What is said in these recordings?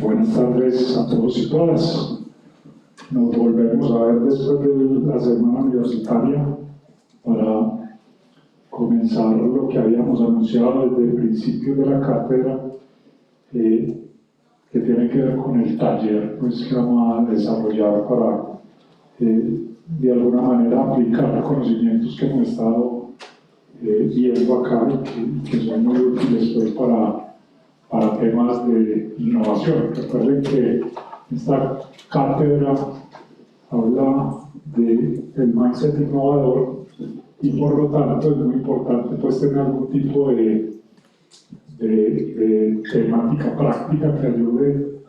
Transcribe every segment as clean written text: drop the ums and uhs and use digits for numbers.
Buenas tardes a todos y todas. Nos volvemos a ver después de la semana universitaria para comenzar lo que habíamos anunciado desde el principio de la cátedra, que tiene que ver con el taller pues, que vamos a desarrollar para de alguna manera aplicar conocimientos que hemos estado viendo acá y que son muy útiles pues, para temas de innovación. Recuerden que esta cátedra habla del mindset innovador y por lo tanto es muy importante pues, tener algún tipo de temática práctica que ayude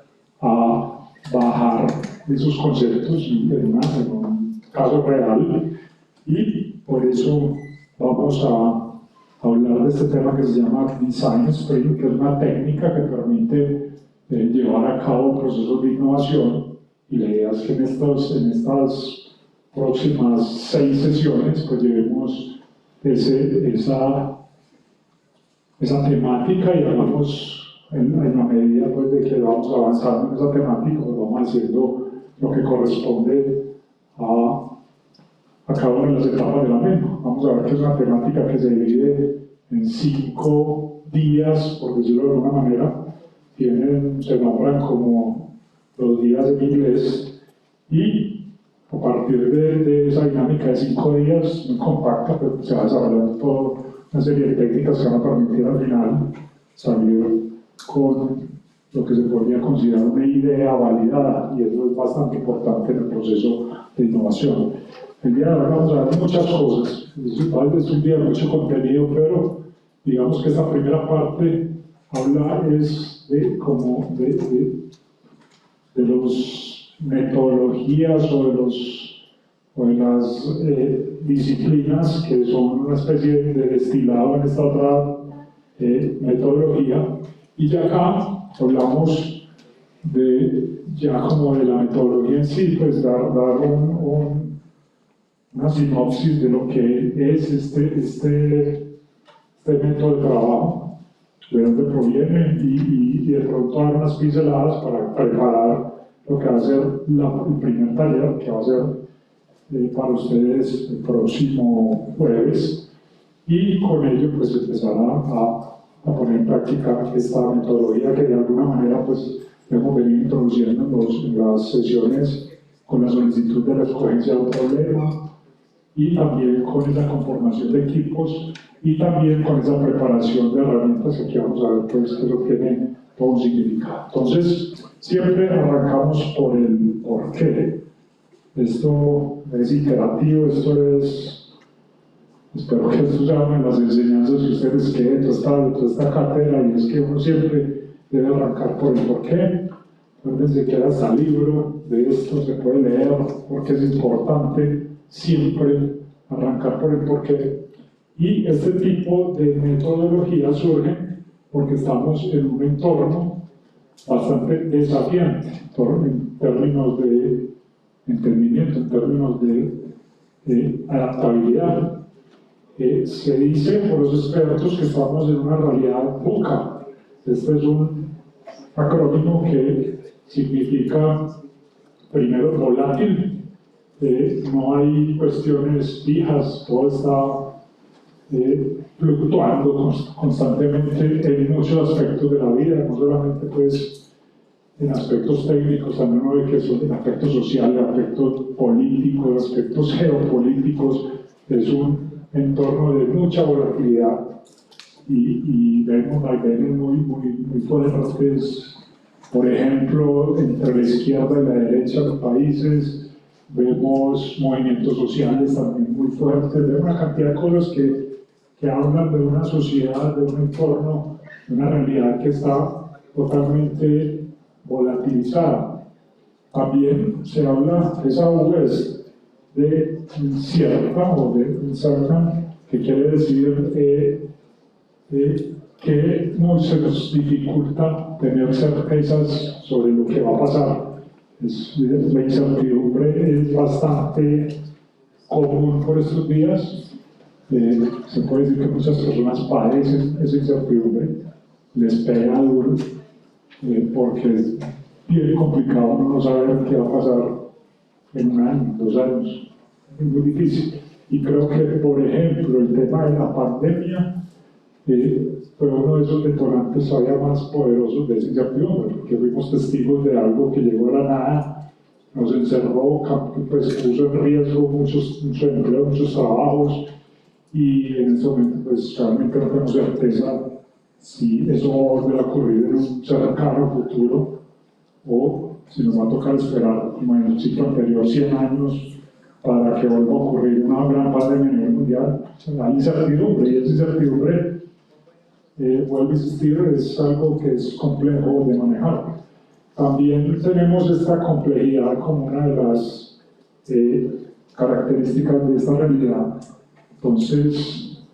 a bajar esos conceptos en un caso real, y por eso vamos a hablar de este tema que se llama Design Sprint, que es una técnica que permite llevar a cabo procesos de innovación, y la idea es que en estas próximas 6 sesiones pues llevemos esa temática y hagamos en la medida pues, de que vamos avanzando en esa temática, pues vamos haciendo lo que corresponde a cada una de las etapas de la misma. Vamos a ver que es una temática que se divide en 5 días, por decirlo de alguna manera. Se nombran como los días en inglés, y a partir de esa dinámica de 5 días muy compacta, pues se va desarrollando toda una serie de técnicas que van a permitir al final salir con lo que se podría considerar una idea validada, y eso es bastante importante en el proceso de innovación. El día de hoy vamos a ver muchas cosas, tal vez un día de mucho contenido, pero digamos que esta primera parte habla de las metodologías o de las disciplinas que son una especie de destilado en esta otra metodología, y ya acá hablamos ya como de la metodología en sí, pues dar una sinopsis de lo que es este método de trabajo, de dónde proviene, y de pronto dar unas pinceladas para preparar lo que va a ser el primer taller, que va a ser para ustedes el próximo jueves, y con ello pues empezarán a poner en práctica esta metodología que de alguna manera pues hemos venido introduciendo en las sesiones con la solicitud de la escogencia de un problema, y también con esa conformación de equipos, y también con esa preparación de herramientas que aquí vamos a ver pues que lo tiene todo un significado. Entonces, siempre arrancamos por el por qué. Esto es iterativo, espero que esto se llame en las enseñanzas que ustedes queden toda esta cátedra, y es que uno siempre debe arrancar por el por qué. Acuérdense que hasta el libro de esto se puede leer, porque es importante siempre arrancar por el porqué. Y este tipo de metodología surge porque estamos en un entorno bastante desafiante en términos de entendimiento, en términos de adaptabilidad. Se dice por los expertos que estamos en una realidad VUCA. Este es un acrónimo que significa, primero, volátil. No hay cuestiones fijas, todo está fluctuando constantemente en muchos aspectos de la vida, no solamente pues en aspectos técnicos, también uno ve que son en aspectos sociales, aspectos políticos, aspectos geopolíticos. Es un entorno de mucha volatilidad, y vemos vaivenes muy fuertes, por ejemplo, entre la izquierda y la derecha de los países. Vemos movimientos sociales también muy fuertes, vemos una cantidad de cosas que hablan de una sociedad, de un entorno, de una realidad que está totalmente volatilizada. También se habla, esa U es de incierta o de uncertain, que quiere decir que se nos dificulta tener certezas sobre lo que va a pasar. La incertidumbre es bastante común por estos días. Se puede decir que muchas personas padecen esa incertidumbre, les pega duro, porque es bien complicado uno no saber qué va a pasar en 1 año, 2 años. Es muy difícil. Y creo que, por ejemplo, el tema de la pandemia fue uno de esos detonantes todavía más poderosos de esa incertidumbre, porque fuimos testigos de algo que llegó de la nada, nos encerró, pues puso en riesgo muchos empleos, muchos trabajos, y en este momento pues realmente no tenemos certeza si eso va a volver a ocurrir en un cercano futuro o si nos va a tocar esperar, como en el ciclo anterior, 100 años para que vuelva a ocurrir una gran pandemia a nivel mundial. Hay incertidumbre, y esa incertidumbre, vuelvo a insistir, es algo que es complejo de manejar. También tenemos esta complejidad como una de las características de esta realidad. Entonces,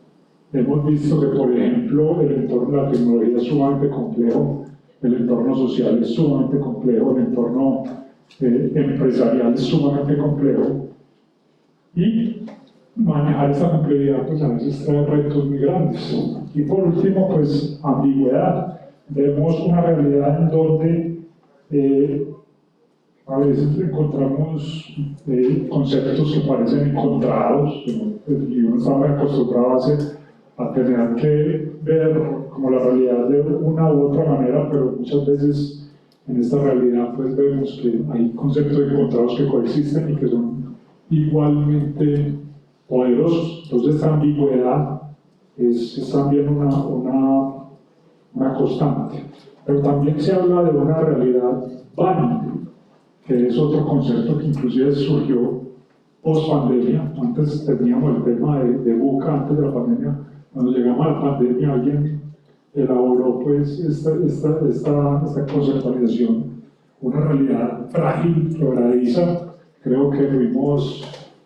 hemos visto que, por ejemplo, el entorno de la tecnología es sumamente complejo, el entorno social es sumamente complejo, el entorno empresarial es sumamente complejo, y manejar esta complejidad pues a veces trae retos muy grandes. Y por último, pues ambigüedad. Vemos una realidad en donde a veces encontramos conceptos que parecen encontrados, y uno está muy acostumbrado a tener que ver como la realidad de una u otra manera, pero muchas veces en esta realidad pues vemos que hay conceptos encontrados que coexisten y que son igualmente poderosos. Entonces esta ambigüedad es también una constante. Pero también se habla de una realidad BANI, que es otro concepto que inclusive surgió post-pandemia. Antes teníamos el tema de VUCA, antes de la pandemia. Cuando llegamos a la pandemia, alguien elaboró pues esta conceptualización, una realidad frágil, quebradiza. Creo que fuimos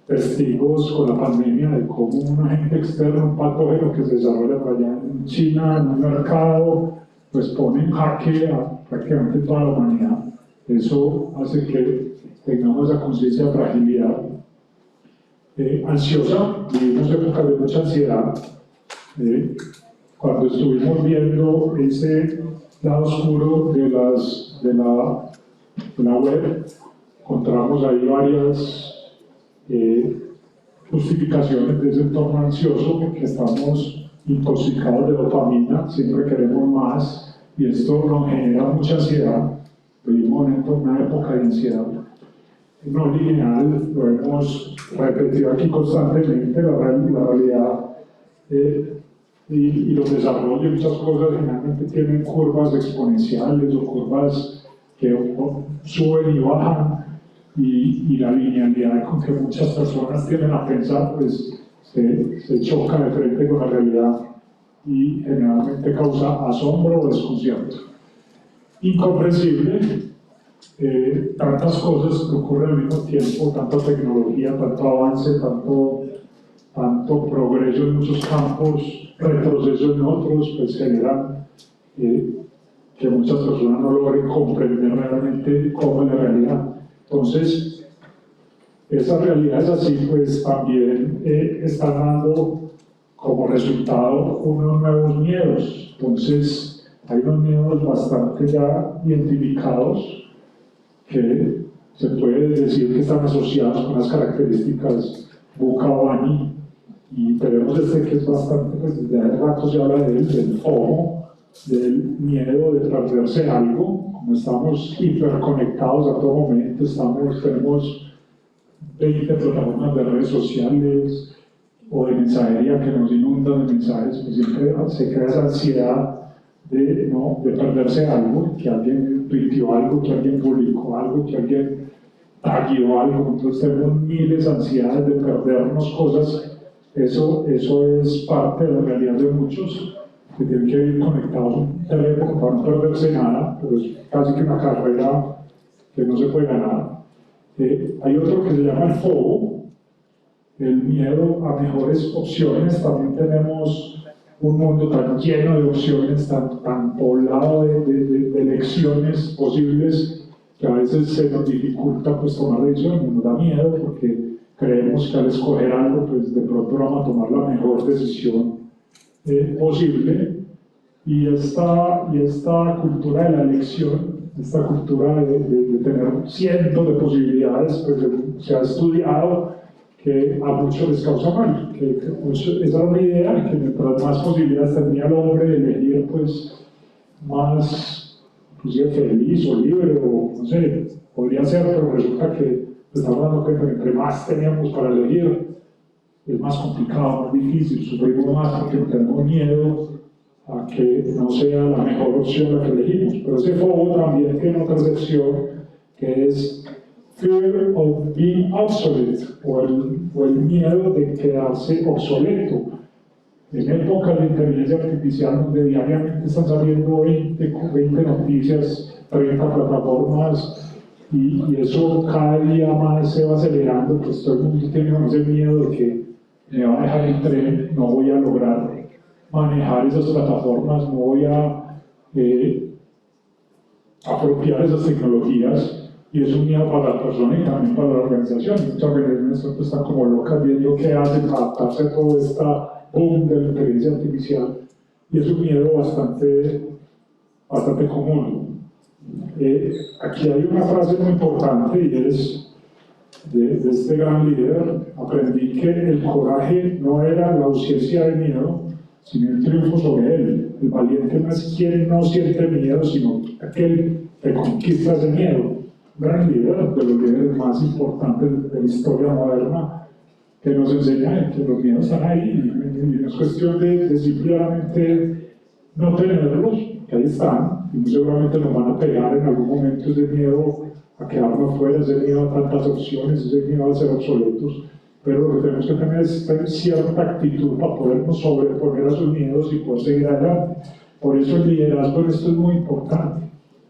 testigos con la pandemia de cómo un agente externo, un patógeno que se desarrolla por allá en China, en un mercado, pues pone en jaque a prácticamente toda la humanidad. Eso hace que tengamos esa conciencia de fragilidad ansiosa. Vivimos épocas de mucha ansiedad. Cuando estuvimos viendo ese lado oscuro de la web, encontramos ahí varias justificaciones de ese entorno ansioso, porque estamos intoxicados de dopamina, siempre queremos más, y esto nos genera mucha ansiedad. Vivimos en una época de ansiedad no lineal, lo hemos repetido aquí constantemente, la realidad y los desarrollos y muchas cosas generalmente tienen curvas exponenciales o curvas que suben y bajan, y la linealidad con que muchas personas tienden a pensar pues se choca de frente con la realidad y generalmente causa asombro o desconcierto. Incomprensible, tantas cosas que ocurren al mismo tiempo, tanta tecnología, tanto avance, tanto progreso en muchos campos, retroceso en otros, pues generan que muchas personas no logren comprender realmente cómo es la realidad. Entonces, esas realidades así pues también están dando como resultado unos nuevos miedos. Entonces, hay unos miedos bastante ya identificados que se puede decir que están asociados con las características VUCA o BANI, y tenemos que es bastante, pues desde hace rato se habla de él, del FOMO, del miedo de perderse algo. Como estamos hiperconectados a todo momento, tenemos 20 plataformas de redes sociales o de mensajería que nos inundan de mensajes, pues siempre se crea esa ansiedad de perderse algo, que alguien tuiteó algo, que alguien publicó algo, que alguien tagueó algo. Entonces tenemos miles de ansiedades de perdernos cosas. Eso es parte de la realidad de muchos, que tienen que ir conectados a un teléfono para no perderse nada, pero es casi que una carrera que no se puede ganar. Hay otro que se llama el FOBO, el miedo a mejores opciones. También tenemos un mundo tan lleno de opciones, tan poblado de elecciones posibles, que a veces se nos dificulta pues tomar decisiones, nos da miedo porque creemos que al escoger algo pues de pronto vamos a tomar la mejor decisión posible. Y esta cultura de la elección, esta cultura de tener cientos de posibilidades, pues se ha estudiado que a muchos les causa mal, esa es una idea, que mientras más posibilidades tenía el hombre de elegir, pues más inclusive feliz o libre, o no sé, podría ser, pero resulta que estamos dando cuenta que entre más teníamos para elegir, es más complicado, más difícil, sufrimos más porque tenemos miedo a que no sea la mejor opción la que elegimos. Pero ese fobo también tiene otra sección que es fear of being obsolete, o el miedo de quedarse obsoleto. En épocas de inteligencia artificial, donde diariamente están saliendo 20 noticias, 30 plataformas, y eso cada día más se va acelerando, pues todo el mundo tiene ese miedo de que me va a dejar el tren, no voy a lograr manejar esas plataformas, no voy a apropiar esas tecnologías, y es un miedo para la persona y también para la organización. Muchas organizaciones están como locas viendo qué hacen para adaptarse a todo esta boom de la inteligencia artificial, y es un miedo bastante común. Aquí hay una frase muy importante y es de este gran líder: aprendí que el coraje no era la ausencia de miedo, sino el triunfo sobre él. El valiente no es quien no siente miedo, sino aquel que conquista ese miedo. Un gran líder, de los líderes más importantes de la historia moderna, que nos enseña que los miedos están ahí, y no es cuestión de simplemente no tenerlos, que ahí están, y muy seguramente nos van a pegar en algún momento ese miedo a quedarnos fuera, ese miedo a tantas opciones, ese miedo a ser obsoletos, pero lo que tenemos que tener es cierta actitud para podernos sobreponer a esos miedos y poder seguir adelante. Por eso el liderazgo en esto es muy importante.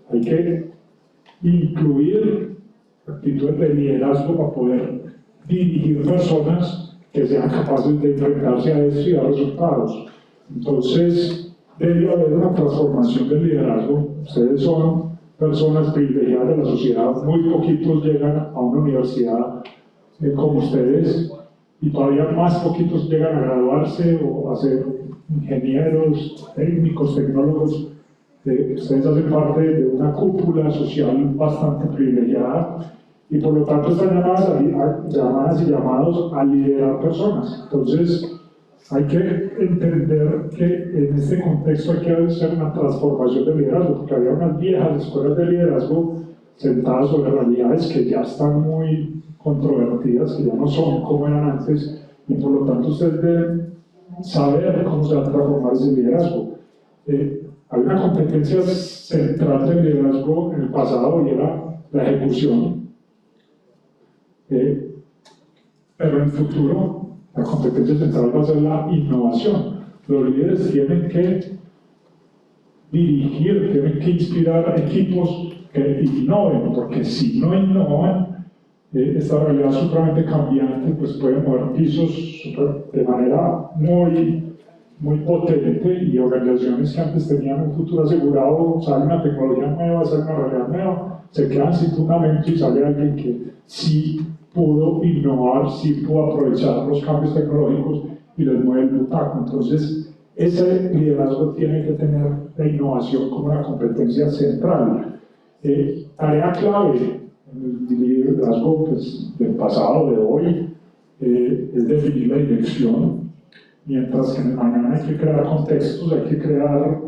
Hay que incluir actitudes de liderazgo para poder dirigir personas que sean capaces de enfrentarse a esto y dar resultados. Entonces, debe haber una transformación del liderazgo. Ustedes son personas privilegiadas de la sociedad, muy poquitos llegan a una universidad como ustedes, y todavía más poquitos llegan a graduarse o a ser ingenieros, técnicos, tecnólogos. Ustedes hacen parte de una cúpula social bastante privilegiada, y por lo tanto están llamadas y llamados a liderar personas. Entonces, hay que entender que en este contexto hay que hacer una transformación del liderazgo, porque había unas viejas escuelas de liderazgo sentadas sobre realidades que ya están muy controvertidas, que ya no son como eran antes, y por lo tanto ustedes deben saber cómo se va a transformar ese liderazgo. Hay una competencia central del liderazgo en el pasado, y era la ejecución, pero en el futuro la competencia central va a ser la innovación. Los líderes tienen que dirigir, tienen que inspirar equipos que innoven, porque si no innovan, esta realidad supremamente cambiante pues puede mover pisos de manera muy potente, y organizaciones que antes tenían un futuro asegurado, sale una tecnología nueva, sale una realidad nueva, se quedan sin fundamento y sale alguien que sí pudo innovar, sí pudo aprovechar los cambios tecnológicos y les mueve el butaco. Entonces, ese liderazgo tiene que tener la innovación como una competencia central. Tarea clave en el liderazgo pues, del pasado, de hoy, es definir la dirección, mientras que en el mañana hay que crear contextos, hay que crear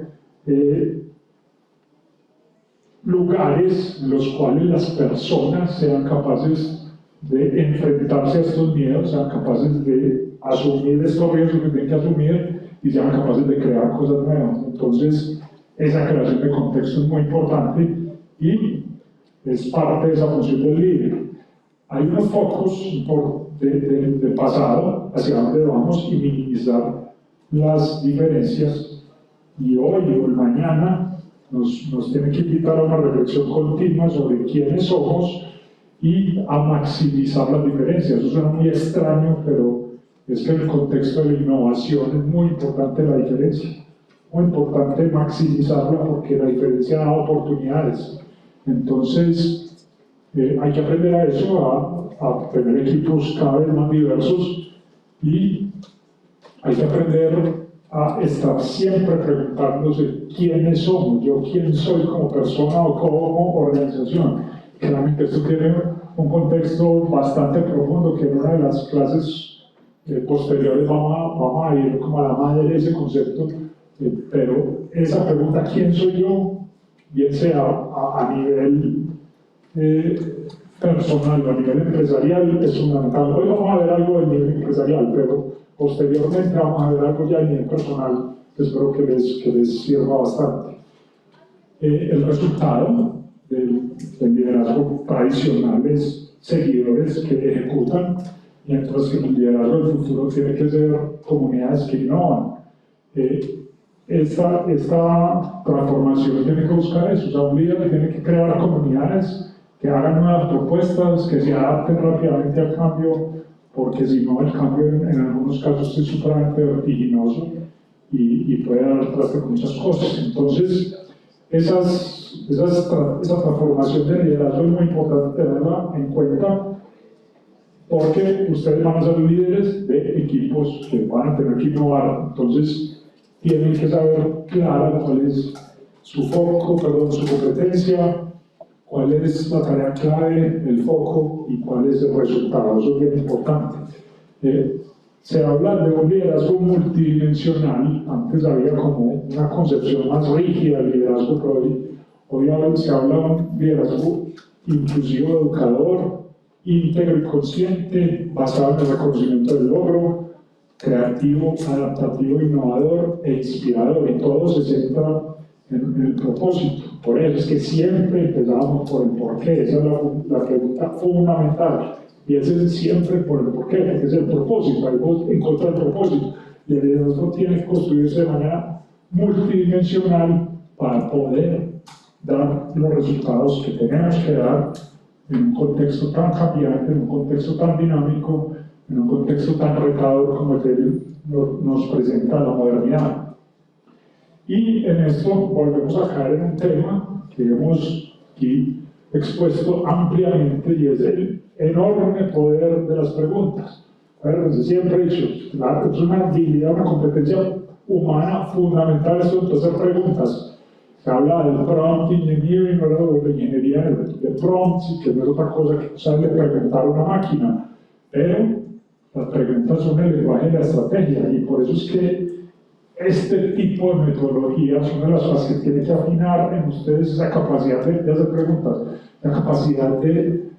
lugares en los cuales las personas sean capaces de enfrentarse a estos miedos, sean capaces de asumir estos riesgos que tienen que asumir y sean capaces de crear cosas nuevas. Entonces, esa creación de contexto es muy importante y es parte de esa función del líder. Hay unos focos del pasado hacia dónde vamos y minimizar las diferencias, y hoy o el mañana nos tiene que invitar a una reflexión continua sobre quiénes somos y a maximizar las diferencias. Eso suena muy extraño, pero es que en el contexto de la innovación es muy importante la diferencia, muy importante maximizarla, porque la diferencia da oportunidades. Entonces, hay que aprender a eso, a tener equipos cada vez más diversos, y hay que aprender a estar siempre preguntándose quiénes somos, yo quién soy como persona o como organización. Claramente esto tiene un contexto bastante profundo que en una de las clases posteriores vamos a ir como a la madre de ese concepto, pero esa pregunta, ¿quién soy yo? Bien sea a nivel personal o a nivel empresarial, es fundamental. Hoy vamos a ver algo del nivel empresarial, pero posteriormente vamos a ver algo ya a nivel personal que espero que les sirva bastante. El resultado del liderazgo tradicional es seguidores que ejecutan, mientras que el liderazgo del futuro tiene que ser comunidades que innovan. Esta transformación tiene que buscar eso, o sea, un líder tiene que crear comunidades que hagan nuevas propuestas, que se adapten rápidamente al cambio, porque si no, el cambio en algunos casos es superamente vertiginoso y puede dar traste con muchas cosas. Entonces, esa transformación de liderazgo es muy importante tenerla en cuenta, porque ustedes van a ser líderes de equipos que van a tener que innovar. Entonces, tienen que saber claro cuál es su foco, su competencia, cuál es la tarea clave, el foco y cuál es el resultado. Eso es bien importante. Se habla de un liderazgo multidimensional. Antes había como una concepción más rígida del liderazgo, pero hoy se habla de un liderazgo inclusivo, educador, íntegro y consciente, basado en el reconocimiento del logro, creativo, adaptativo, innovador e inspirador, y todo se centra en el propósito. Por eso es que siempre empezamos por el porqué, esa es la pregunta fundamental, y ese es siempre por el porqué, porque es el propósito, hay vos encontrar el propósito, y el liderazgo tiene que construirse de manera multidimensional para poder dar los resultados que tenemos que dar en un contexto tan cambiante, en un contexto tan dinámico, en un contexto tan retador como el que nos presenta la modernidad. Y en esto volvemos a caer en un tema que hemos aquí expuesto ampliamente, y es el enorme poder de las preguntas. Siempre he dicho, es una habilidad, una competencia humana fundamental, eso de hacer preguntas. Se habla del prompt engineering, o de la ingeniería de prompts, que no es otra cosa que usarle preguntar a una máquina, pero las preguntas son el lenguaje de la estrategia, y por eso es que este tipo de metodologías son de las cosas que tienen que afinar en ustedes esa capacidad de hacer preguntas, la capacidad de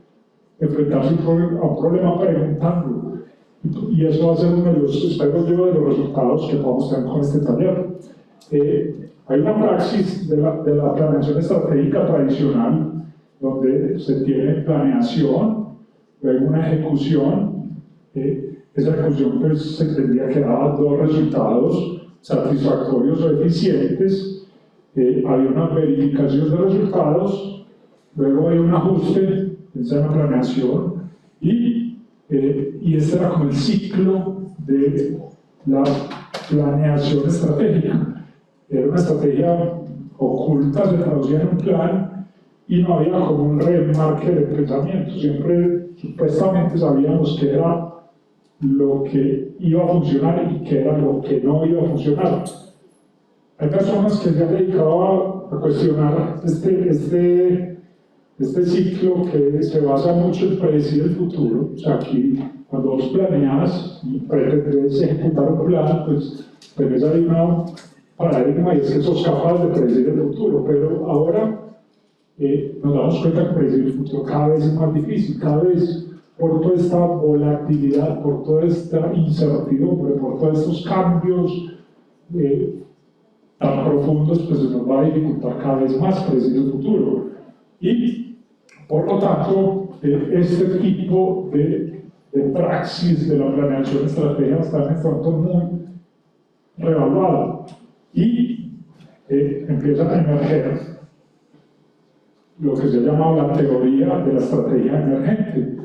enfrentarse a un problema preguntando. Y eso va a ser uno de los, espero yo, de los resultados que vamos a tener con este taller. Hay una praxis de la planeación estratégica tradicional, donde se tiene planeación, luego una ejecución. Esa ejecución pues, se tendría que dar dos resultados satisfactorios o eficientes. Hay una verificación de resultados, luego hay un ajuste, esa es la planeación, y este era como el ciclo de la planeación estratégica. Era una estrategia oculta, se traducía en un plan, y no había como un remarque de pensamiento. Siempre, supuestamente, sabíamos que era lo que iba a funcionar y que era lo que no iba a funcionar. Hay personas que se han dedicado a cuestionar este ciclo que se basa mucho en predecir el futuro. O sea, aquí, cuando vos planeas y pretendes ejecutar un plan, pues tenés ahí una paradigma, y es que sos capaz de predecir el futuro, pero ahora nos damos cuenta que predecir el futuro cada vez es más difícil, cada vez por toda esta volatilidad, por toda esta incertidumbre, por todos estos cambios tan profundos, pues se nos va a dificultar cada vez más predecir el futuro. Y, por lo tanto, este tipo de praxis de la planeación estratégica está en este momento muy revaluado. Y empiezan a emerger lo que se llama la teoría de la estrategia emergente,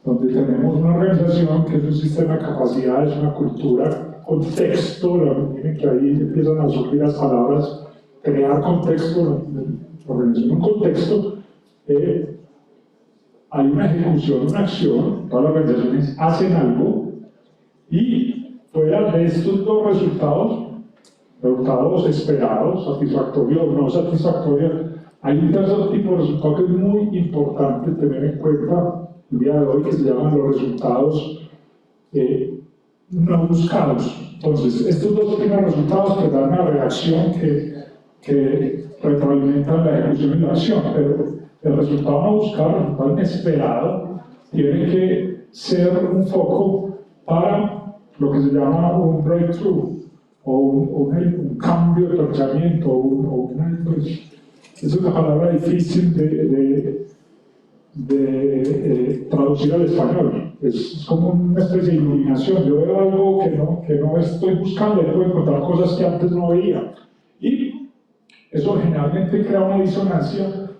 donde tenemos una organización que es un sistema de capacidades, una cultura, contexto. Miren que ahí empiezan a surgir las palabras, crear contexto, la organización, un contexto. Hay una ejecución, una acción, todas las organizaciones hacen algo, y fuera de estos dos resultados resultados esperados, satisfactorios o no satisfactorios. Hay un tercer tipo de resultado que es muy importante tener en cuenta el día de hoy, que se llaman los resultados no buscados. Entonces, estos dos primeros resultados pues dan una reacción que retroalimentan la ejecución y la acción, pero el resultado no buscado, el resultado inesperado, tiene que ser un foco para lo que se llama un breakthrough o un cambio de pensamiento, pues, esa es una palabra difícil de traducir al español. Es como una especie de iluminación. Yo veo algo que no estoy buscando y puedo encontrar cosas que antes no veía. Y eso generalmente crea una disonancia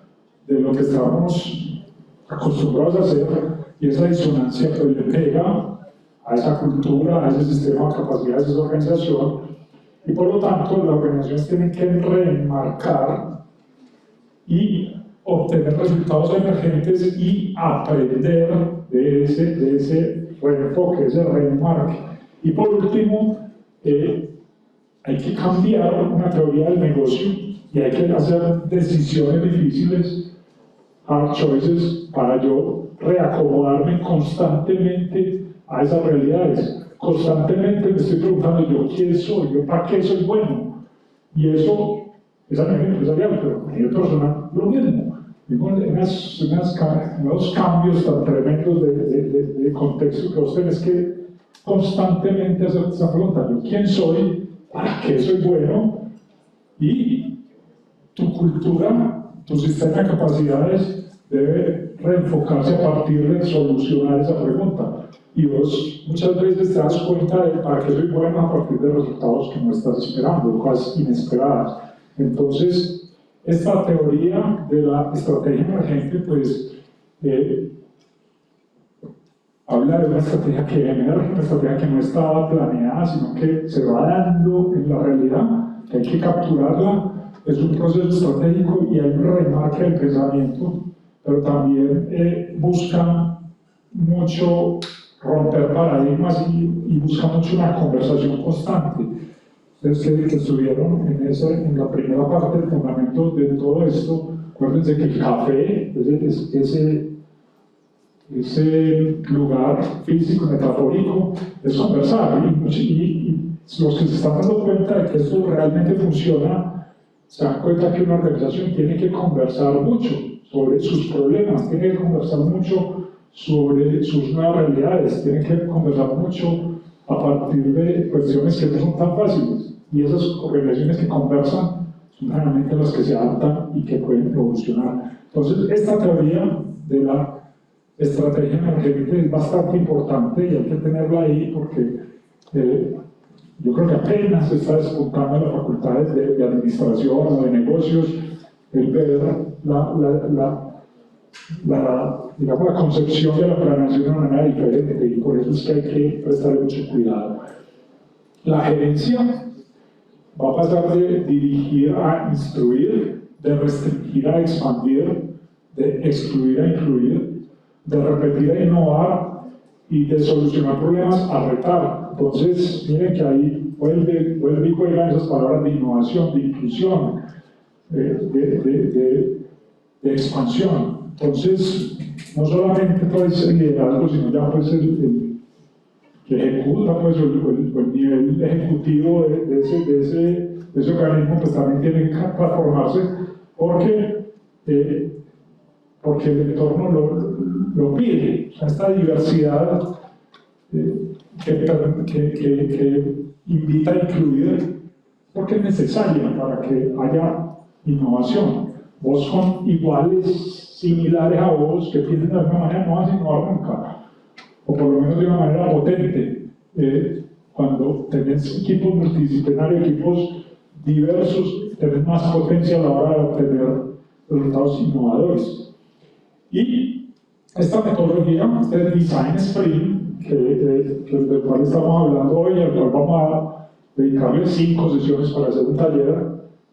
de lo que estábamos acostumbrados a hacer, y esa disonancia pues le pega a esa cultura, a ese sistema de capacidades de esa organización, y por lo tanto las organizaciones tienen que reenmarcar y obtener resultados emergentes y aprender de ese reenfoque, ese reenmarque. Y por último, hay que cambiar una teoría del negocio y hay que hacer decisiones difíciles, hard choices, para yo reacomodarme constantemente a esas realidades. Constantemente me estoy preguntando yo quién soy, yo para qué soy bueno. Y eso es a nivel empresarial, pero a nivel personal lo mismo. Vimos unos cambios tan tremendos de contexto que vos tenés que constantemente hacer esa pregunta: ¿yo quién soy? ¿Para qué soy bueno? Y tu cultura, tu sistema de capacidades debe reenfocarse a partir de solucionar esa pregunta. Y vos muchas veces te das cuenta de para qué soy bueno a partir de resultados que no estás esperando, cosas inesperadas. Entonces, esta teoría de la estrategia emergente, pues, habla de una estrategia que emerge, una estrategia que no estaba planeada, sino que se va dando en la realidad, que hay que capturarla. Es un proceso estratégico y hay un remarque del pensamiento, pero también busca mucho romper paradigmas y busca mucho una conversación constante. Ustedes que estuvieron en la primera parte del fundamento de todo esto, acuérdense que el café, ese lugar físico, metafórico, es conversar. Y los que se están dando cuenta de que esto realmente funciona, se dan cuenta que una organización tiene que conversar mucho sobre sus problemas, tiene que conversar mucho sobre sus nuevas realidades, tiene que conversar mucho a partir de cuestiones que no son tan fáciles. Y esas organizaciones que conversan son realmente las que se adaptan y que pueden evolucionar. Entonces, esta teoría de la estrategia emergente es bastante importante y hay que tenerla ahí porque yo creo que apenas se está despuntando en las facultades de administración o de negocios el ver digamos, la concepción de la planeación de una manera diferente, y por eso es que hay que prestarle mucho cuidado. La gerencia va a pasar de dirigir a instruir, de restringir a expandir, de excluir a incluir, de repetir a innovar y de solucionar problemas a retar. Entonces, miren que ahí vuelve y juegan esas palabras de innovación, de inclusión, de expansión. Entonces, no solamente pues, el liderazgo, sino ya pues el que ejecuta pues, el nivel ejecutivo de ese organismo, pues también tiene que transformarse porque el entorno lo pide. O sea, esta diversidad que invita a incluir, porque es necesaria para que haya innovación. Vos con iguales similares a vos, que tienen de alguna manera, no vas a innovar nunca, o por lo menos de una manera potente. Cuando tenés equipos multidisciplinarios, equipos diversos, tenés más potencia a la hora de obtener resultados innovadores. Y esta metodología del Design Sprint, del cual estamos hablando hoy, al cual vamos a dedicarle 5 sesiones para hacer un taller,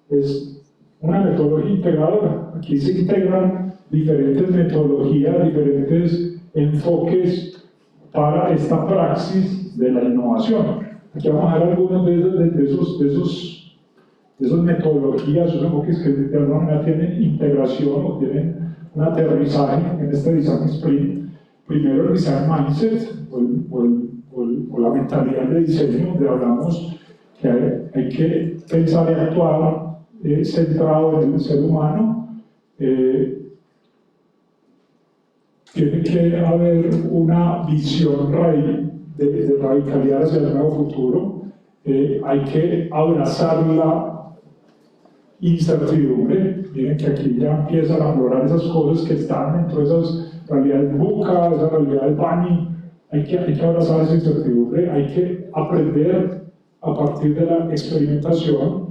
es una metodología integradora. Aquí se integran diferentes metodologías, diferentes enfoques para esta praxis de la innovación. Aquí vamos a ver algunos de esos esas metodologías, esos enfoques que de alguna manera tienen integración o tienen un aterrizaje en este design sprint. Primero el design mindset o la mentalidad de diseño, donde hablamos que hay que pensar y actuar centrado en el ser humano. Tiene que haber una visión de radicalidad hacia el nuevo futuro. Hay que abrazar la incertidumbre. Miren que aquí ya empiezan a aflorar esas cosas que están dentro de esas realidades VUCA, esas realidades BANI. Hay que abrazar esa incertidumbre, hay que aprender a partir de la experimentación,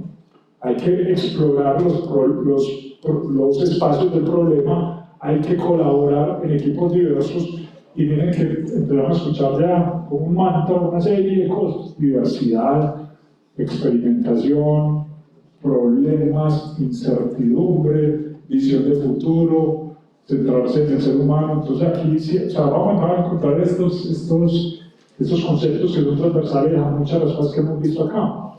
hay que explorar los espacios del problema, hay que colaborar en equipos diversos. Y miren que empezamos a escuchar ya como un mantra una serie de cosas: diversidad, experimentación, problemas, incertidumbre, visión de futuro, centrarse en el ser humano. Entonces aquí sí, o sea, vamos a encontrar estos conceptos que son transversales a muchas de las cosas que hemos visto acá.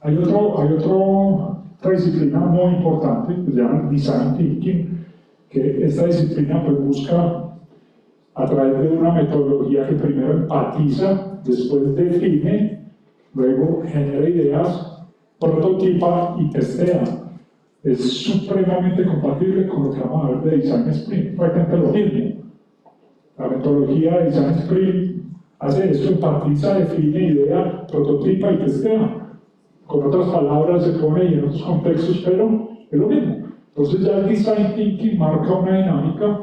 Hay otra disciplina muy importante que se llama Design Thinking, que esta disciplina pues busca, a través de una metodología que primero empatiza, después define, luego genera ideas, prototipa y testea. Es supremamente compatible con lo que vamos a ver de Design Sprint, prácticamente lo mismo. La metodología de Design Sprint hace esto: empatiza, define, idea, prototipa y testea. Con otras palabras se pone y en otros contextos, pero es lo mismo. Entonces ya el Design Thinking marca una dinámica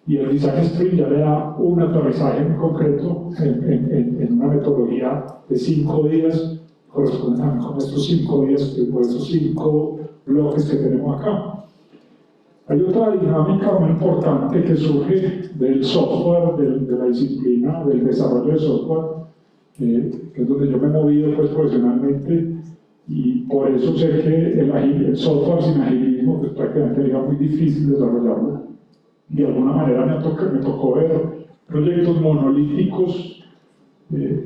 y el Design Sprint ya le da un aterrizaje muy concreto en una metodología de 5 días, corresponde también con estos 5 días, por estos 5 bloques que tenemos acá. Hay otra dinámica muy importante que surge del software, de la disciplina del desarrollo de software, que es donde yo me he movido pues, profesionalmente, y por eso sé que el software sin agilismo pues, prácticamente era muy difícil desarrollarlo. De alguna manera me tocó ver proyectos monolíticos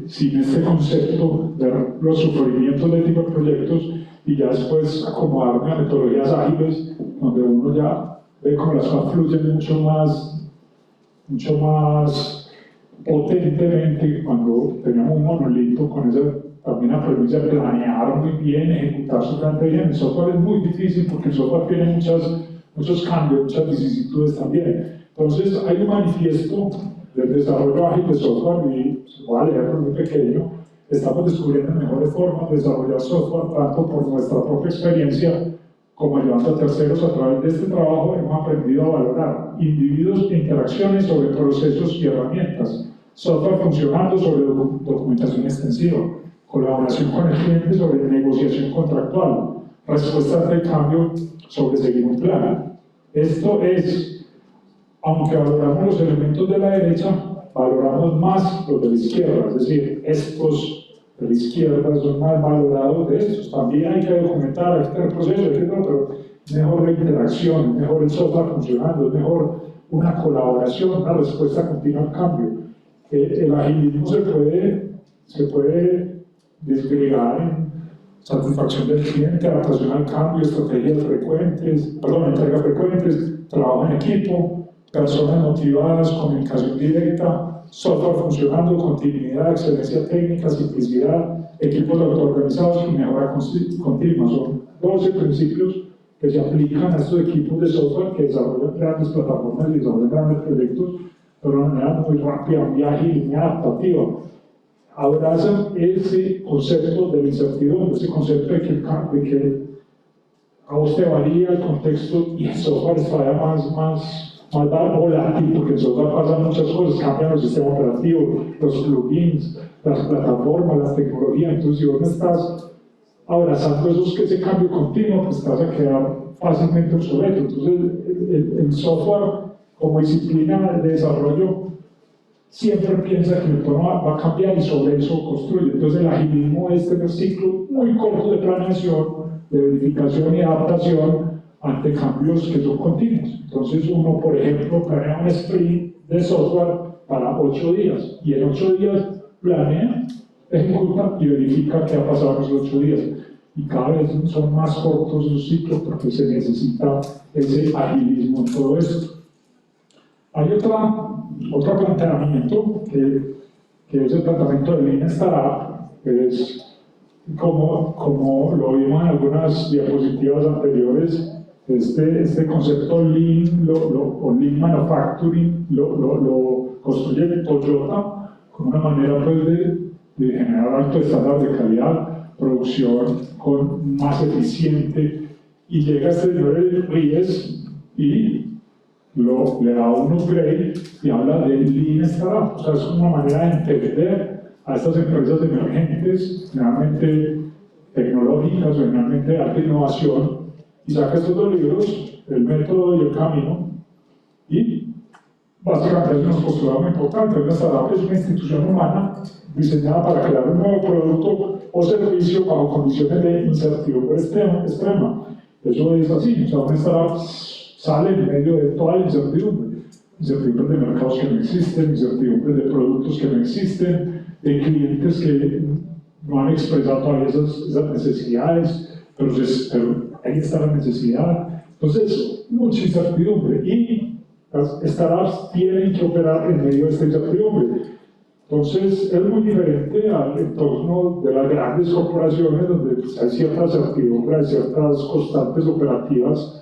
sin este concepto de los sufrimientos de tipo de proyectos, y ya después acomodarme a metodologías ágiles donde uno ya ve cómo las cosas fluyen mucho más potentemente. Cuando teníamos un monolito con esa también la premisa de planear muy bien, ejecutar bastante bien. El software es muy difícil porque el software tiene muchos cambios, muchas vicisitudes también. Entonces hay un manifiesto del desarrollo ágil de software, y se voy a leer muy pequeño. Estamos descubriendo mejores formas de desarrollar software, tanto por nuestra propia experiencia como ayudando a terceros. A través de este trabajo hemos aprendido a valorar individuos e interacciones sobre procesos y herramientas, software funcionando sobre documentación extensiva, colaboración con el cliente sobre negociación contractual, respuestas de cambio sobre seguir un plan. Esto es, aunque valoramos los elementos de la derecha, valoramos más los de la izquierda, es decir, estos de la izquierda son más valorados de estos. También hay que documentar, hay que tener procesos, pero es mejor la interacción, es mejor el software funcionando, es mejor una colaboración, una respuesta continua al cambio. El agilismo se puede desgregar en satisfacción del cliente, adaptación al cambio, estrategias frecuentes, entregas frecuentes, trabajo en equipo, personas motivadas, comunicación directa, software funcionando, continuidad, excelencia técnica, simplicidad, equipos autoorganizados y mejora continua. Son 12 principios que se aplican a estos equipos de software que desarrollan grandes plataformas y desarrollan grandes proyectos de una manera muy rápida, muy ágil y muy adaptativa. Abrazan ese concepto de la incertidumbre, ese concepto de que a vos te varía el contexto y el software es todavía más volátil, porque en software pasan muchas cosas, cambian los sistemas operativos, los plugins, las plataformas, las tecnologías. Entonces, si vos no estás abrazando ese cambio continuo, pues te vas a quedar fácilmente obsoleto. Entonces, el software como disciplina de desarrollo siempre piensa que el entorno va a cambiar y sobre eso construye. Entonces el agilismo es tener ciclos muy cortos de planeación, de verificación y adaptación ante cambios que son continuos. Entonces uno, por ejemplo, planea un sprint de software para 8 días, y en 8 días planea, ejecuta y verifica qué ha pasado en esos 8 días. y cada vez son más cortos los ciclos porque se necesita ese agilismo en todo esto. Hay otro planteamiento que es el planteamiento de Lean Startup, que es como lo vimos en algunas diapositivas anteriores, este concepto Lean o Lean Manufacturing lo construye Toyota con una manera pues, de generar alto estándar de calidad, producción más eficiente, y llega este señor Ries y le da un upgrade y habla de Lean Startup. O sea, es una manera de entender a estas empresas emergentes, generalmente tecnológicas o generalmente de alta innovación, y saca estos dos libros, El método y el camino, y básicamente es un postulado muy importante. Una startup es una institución humana diseñada para crear un nuevo producto o servicio bajo condiciones de incertidumbre extrema. Eso es así, o sea, una startup sale en medio de toda la incertidumbre de mercados que no existen, incertidumbre de productos que no existen, de clientes que no han expresado todavía esas necesidades, pero ahí está la necesidad. Entonces, mucha incertidumbre, y las startups tienen que operar en medio de esta incertidumbre. Entonces, es muy diferente al entorno de las grandes corporaciones, donde hay cierta certidumbre, hay ciertas constantes operativas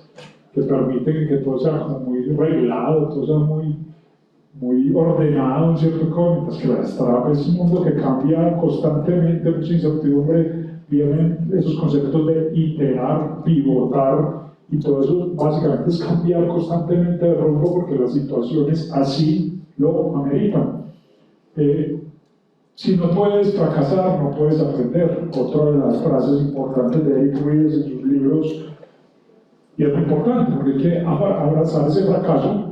que permiten que todo sea como muy reglado, todo sea muy ordenado en cierto modo, mientras que la startup es un mundo que cambia constantemente, mucha incertidumbre, vienen esos conceptos de iterar, pivotar, y todo eso básicamente es cambiar constantemente de rumbo porque las situaciones así lo ameritan. Si no puedes fracasar, no puedes aprender. Otra de las frases importantes de Eric Ries en sus libros, y es muy importante porque hay que abrazar ese fracaso.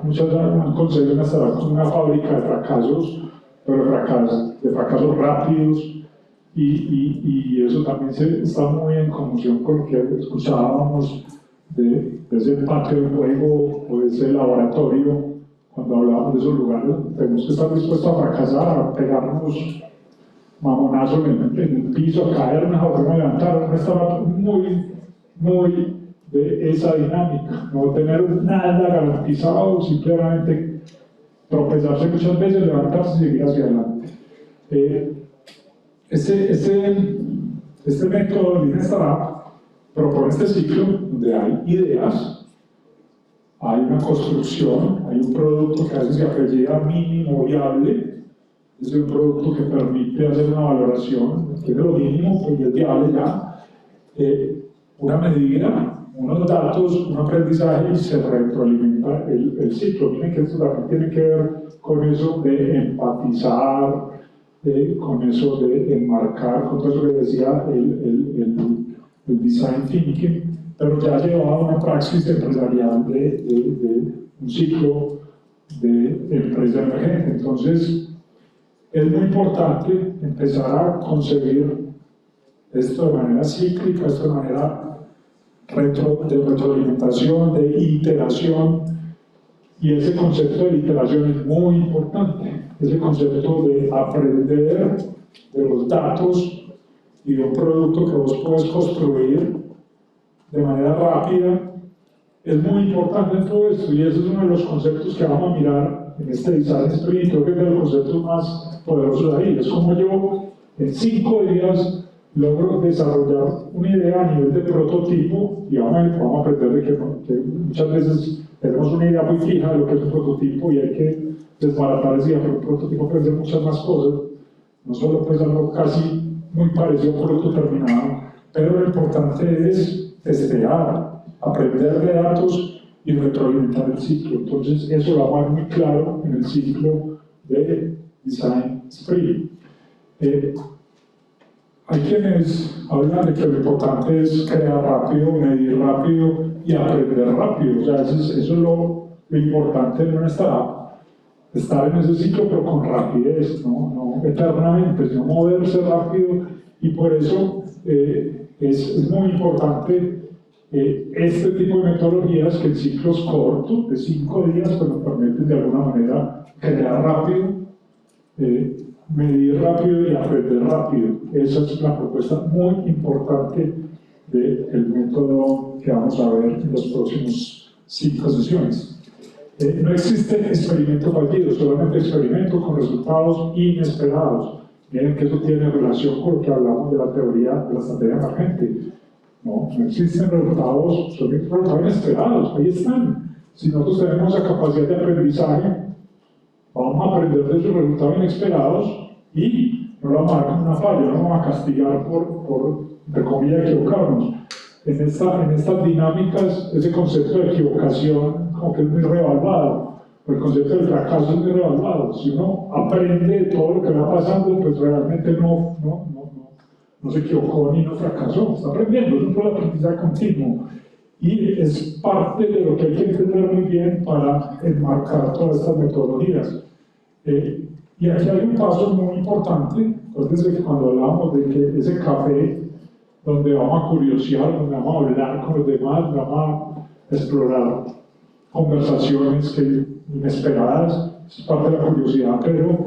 Muchas han conseguido una startup como una fábrica de fracasos, pero de fracasos rápidos, y eso también está muy en conjunción con lo que escuchábamos de ese patio de juego o de ese laboratorio. Cuando hablábamos de esos lugares, tenemos que estar dispuestos a fracasar, a pegarnos mamonazos en el piso, a caernos, a volver a levantar. No estaba muy de esa dinámica, no tener nada garantizado, simplemente tropezarse muchas veces, levantarse y seguir hacia adelante. Este método de Lean Startup propone este ciclo donde hay ideas, hay una construcción, hay un producto que a veces se apellida mínimo viable, es un producto que permite hacer una valoración, tiene lo mínimo, pues es viable ya, una medida, unos datos, un aprendizaje, y se retroalimenta el ciclo. Miren que esto también tiene que ver con eso de empatizar, con eso de enmarcar, con todo eso que decía el design thinking, pero ya llevado a una praxis empresarial de un ciclo de empresa emergente. Entonces, es muy importante empezar a concebir esto de manera cíclica, esto de manera de retroalimentación, de iteración, y ese concepto de iteración es muy importante, ese concepto de aprender de los datos y de un producto que vos puedes construir de manera rápida, es muy importante en todo esto, y ese es uno de los conceptos que vamos a mirar en este design sprint. Creo que es de los conceptos más poderosos de ahí. Es como yo en 5 días logro desarrollar una idea a nivel de prototipo, y vamos a aprender de que muchas veces tenemos una idea muy fija de lo que es un prototipo y hay que desbaratar esa idea, pero un prototipo puede ser muchas más cosas, no solo puede ser algo casi muy parecido a un producto terminado, pero lo importante es testear, aprender de datos y retroalimentar el ciclo. Entonces eso lo vamos a ver muy claro en el ciclo de Design Sprint. Hay quienes hablan de que lo importante es crear rápido, medir rápido y aprender rápido. O sea, eso es lo importante en una startup. Estar en ese ciclo, pero con rapidez, no eternamente, sino moverse rápido. Y por eso es muy importante este tipo de metodologías que en ciclos cortos, de 5 días, pues nos permiten de alguna manera crear rápido, medir rápido y aprender rápido. Esa es la propuesta muy importante del método que vamos a ver en los próximos 5 sesiones. No existe experimento fallido, solamente experimento con resultados inesperados. Miren que eso tiene relación con lo que hablamos de la teoría de la estrategia emergente. No existen resultados, son resultados inesperados, ahí están. Si nosotros tenemos esa capacidad de aprendizaje, vamos a aprender de esos resultados inesperados y no lo vamos a dar como una falla, no lo vamos a castigar por entre comillas, equivocarnos. En estas dinámicas, ese concepto de equivocación como que es muy revaluado, el concepto del fracaso es muy revaluado. Si uno aprende de todo lo que va pasando, pues realmente no se equivocó ni no fracasó, está aprendiendo, es un aprendizaje continuo. Y es parte de lo que hay que entender muy bien para enmarcar todas estas metodologías. Y aquí hay un paso muy importante. Acuérdense que cuando hablábamos de que ese café donde vamos a curiosear, donde vamos a hablar con los demás, donde vamos a explorar conversaciones inesperadas, es parte de la curiosidad, pero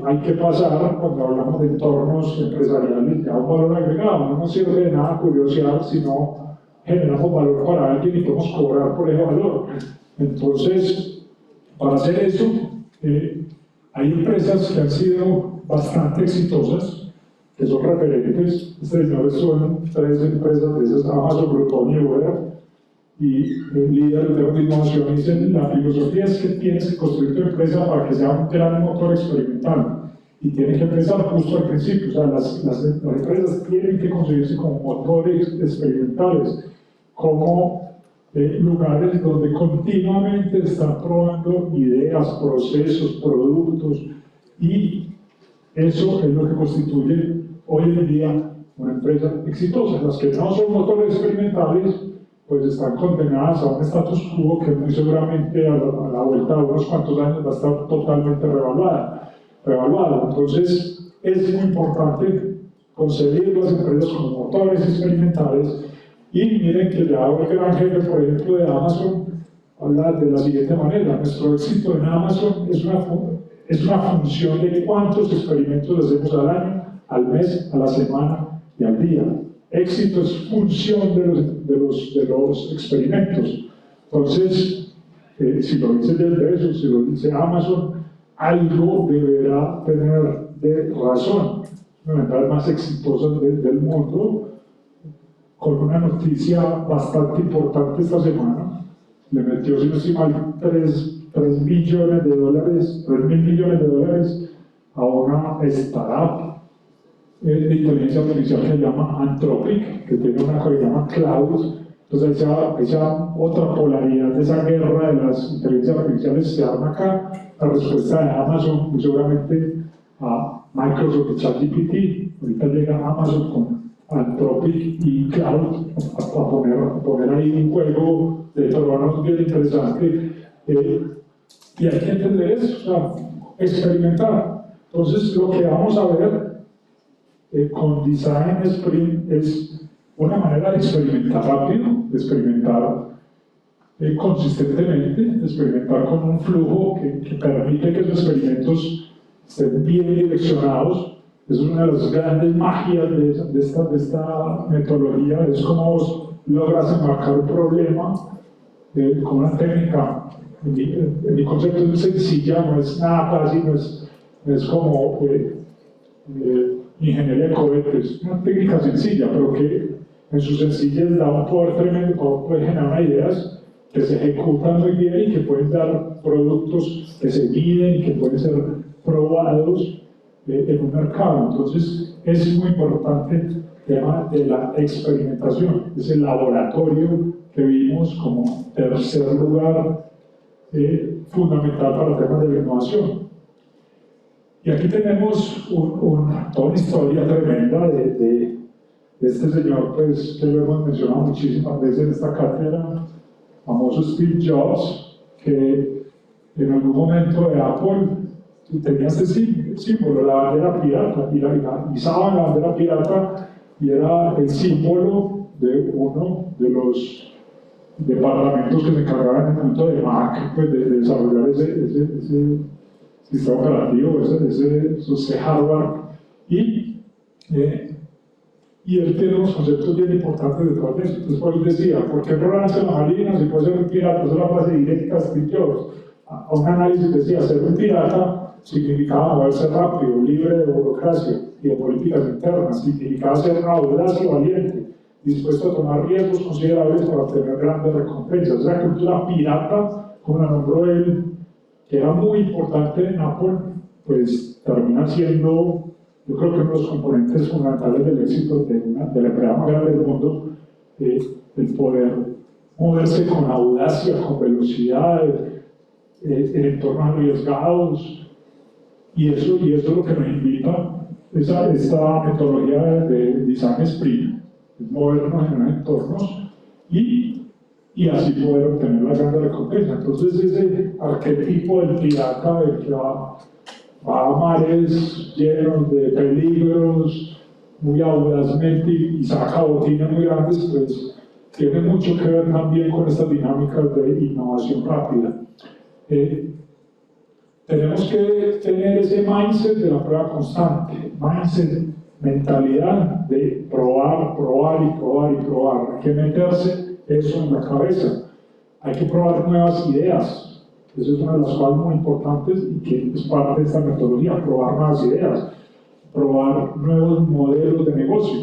hay que pasar, cuando hablamos de entornos empresariales, ya un valor agregado. No nos sirve de nada curiosear si no generamos valor para alguien y podemos cobrar por ese valor. Entonces, para hacer eso, hay empresas que han sido bastante exitosas, que son referentes. Este señor estuvo en 3 empresas de esas, Amazon, Groupon y Uber, y el líder de innovación dice: la filosofía es que tienes que construir tu empresa para que sea un gran motor experimental, y tiene que empezar justo al principio. O sea, las empresas tienen que construirse como motores experimentales, como lugares donde continuamente están probando ideas, procesos, productos, y eso es lo que constituye hoy en día una empresa exitosa. Las que no son motores experimentales, pues están condenadas a un status quo que muy seguramente a la vuelta de unos cuantos años va a estar totalmente revaluada. Entonces, es muy importante concebir las empresas como motores experimentales. Y miren que ya el gran jefe, por ejemplo, de Amazon, habla de la siguiente manera: nuestro éxito en Amazon es una función de cuántos experimentos hacemos al año, al mes, a la semana y al día. Éxito es función de los experimentos. Entonces, si lo dice Jeff Bezos, si lo dice Amazon, algo deberá tener de razón. Una de las empresas más exitosas del mundo, con una noticia bastante importante esta semana. Le metió, si no estoy mal, 3 billones de dólares, 3 mil millones de dólares a una startup de inteligencia artificial que se llama Anthropic, que tiene una cosa que se llama Cloud. Entonces, esa otra polaridad de esa guerra de las inteligencias artificiales se arma acá. La respuesta de Amazon, muy seguramente a Microsoft y ChatGPT. Ahorita llega Amazon con Anthropic y Cloud a poner ahí un juego de tronos bien interesante. Y hay que entender eso, o sea, experimentar. Entonces, lo que vamos a ver con Design Sprint es una manera de experimentar rápido, de experimentar consistentemente, de experimentar con un flujo que permite que los experimentos estén bien direccionados. Eso es una de las grandes magias de esta metodología: es cómo vos logras enmarcar un problema con una técnica. En mi concepto es sencilla, no es nada fácil, no es como ingeniería de cohetes, una técnica sencilla, pero que en su sencillez da un poder tremendo, puede generar ideas que se ejecutan muy bien y que pueden dar productos que se miden y que pueden ser probados en un mercado. Entonces, es muy importante el tema de la experimentación, ese laboratorio que vimos como tercer lugar fundamental para temas de la innovación. Y aquí tenemos toda una historia tremenda de este señor, pues, que lo hemos mencionado muchísimas veces en esta cátedra, famoso Steve Jobs, que en algún momento de Apple tenía este símbolo, la bandera pirata, y izaban la bandera pirata, y era el símbolo de uno de los departamentos que se encargaban en el mundo de Mac, pues, de desarrollar ese sistema operativo, ese hardware, y él tiene unos conceptos bien importantes detrás de eso. Entonces, pues él decía, ¿por qué no lanzan las Malvinas si puede ser un pirata? Esa es la frase directa de Steve Jobs. A un análisis decía, ser un pirata significaba moverse rápido, libre de burocracia y de políticas internas, significaba ser audaz y valiente, dispuesto a tomar riesgos considerables para obtener grandes recompensas. Esa cultura pirata, como la nombró él, que era muy importante en Apple, pues termina siendo, yo creo que uno de los componentes fundamentales del éxito de la empresa más grande del mundo, el poder moverse con audacia, con velocidad, en entornos arriesgados, y eso es lo que nos invita esta metodología de Design Sprint, es movernos en entornos y así poder obtener la gran recompensa. Entonces ese arquetipo del pirata, del que va a mares llenos de peligros, muy audazmente y saca botines muy grandes, pues tiene mucho que ver también con estas dinámicas de innovación rápida. Tenemos que tener ese mindset de la prueba constante, mindset, mentalidad de probar, probar y probar y probar. Hay que meterse eso en la cabeza. Hay que probar nuevas ideas. Eso es una de las cosas muy importantes y que es parte de esta metodología, probar nuevas ideas, probar nuevos modelos de negocio.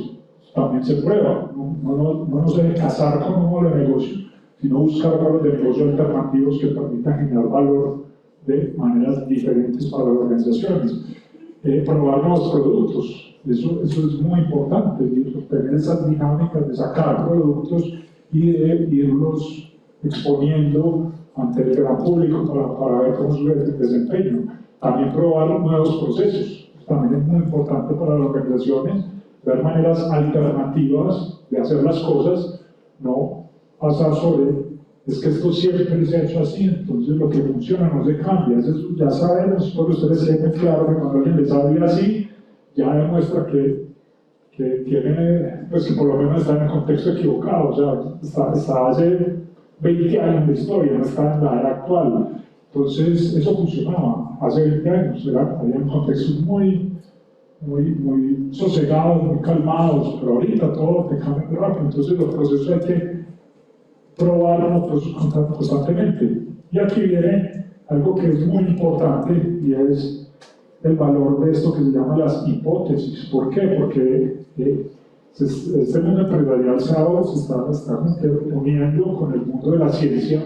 También se prueba. No nos debe casar con un modelo de negocio, sino buscar modelos de negocio alternativos que permitan generar valor de maneras diferentes para las organizaciones. Probar nuevos productos, eso es muy importante, tener esas dinámicas de sacar productos y de irlos exponiendo ante el gran público para ver cómo es su desempeño. También probar nuevos procesos, también es muy importante para las organizaciones, ver maneras alternativas de hacer las cosas, no pasar sobre es que esto siempre se ha hecho así, entonces lo que funciona no se cambia. Eso ya sabemos, por ustedes tienen claro que cuando alguien les habla así, ya demuestra que tiene, pues que por lo menos está en el contexto equivocado, o sea, está hace 20 años de historia, no está en la era actual. Entonces, eso funcionaba hace 20 años, había contextos muy sosegados, muy calmados, pero ahorita todo te cambia muy rápido, entonces los procesos hay que probarlo constantemente. Y aquí viene algo que es muy importante y es el valor de esto que se llama las hipótesis. ¿Por qué? Porque este mundo empresarial se está uniendo con el mundo de la ciencia,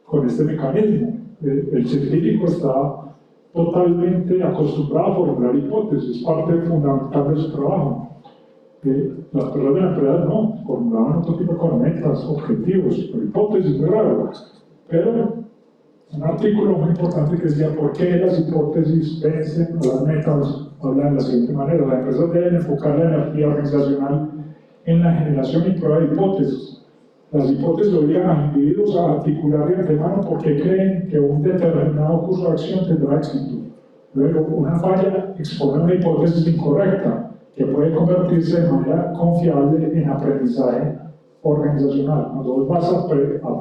con este mecanismo. El científico está totalmente acostumbrado a formular hipótesis, parte fundamental de su trabajo. Las personas de la empresa no, formulaban otro tipo de metas, objetivos, hipótesis muy raras. Pero un artículo muy importante que decía por qué las hipótesis vencen a las metas, habla de la siguiente manera: las empresas deben enfocar la energía organizacional en la generación y prueba de hipótesis. Las hipótesis obligan a los individuos a articular de antemano por qué creen que un determinado curso de acción tendrá éxito. Luego, una falla expone una hipótesis incorrecta, que puede convertirse de manera confiable en aprendizaje organizacional. Cuando vos vas a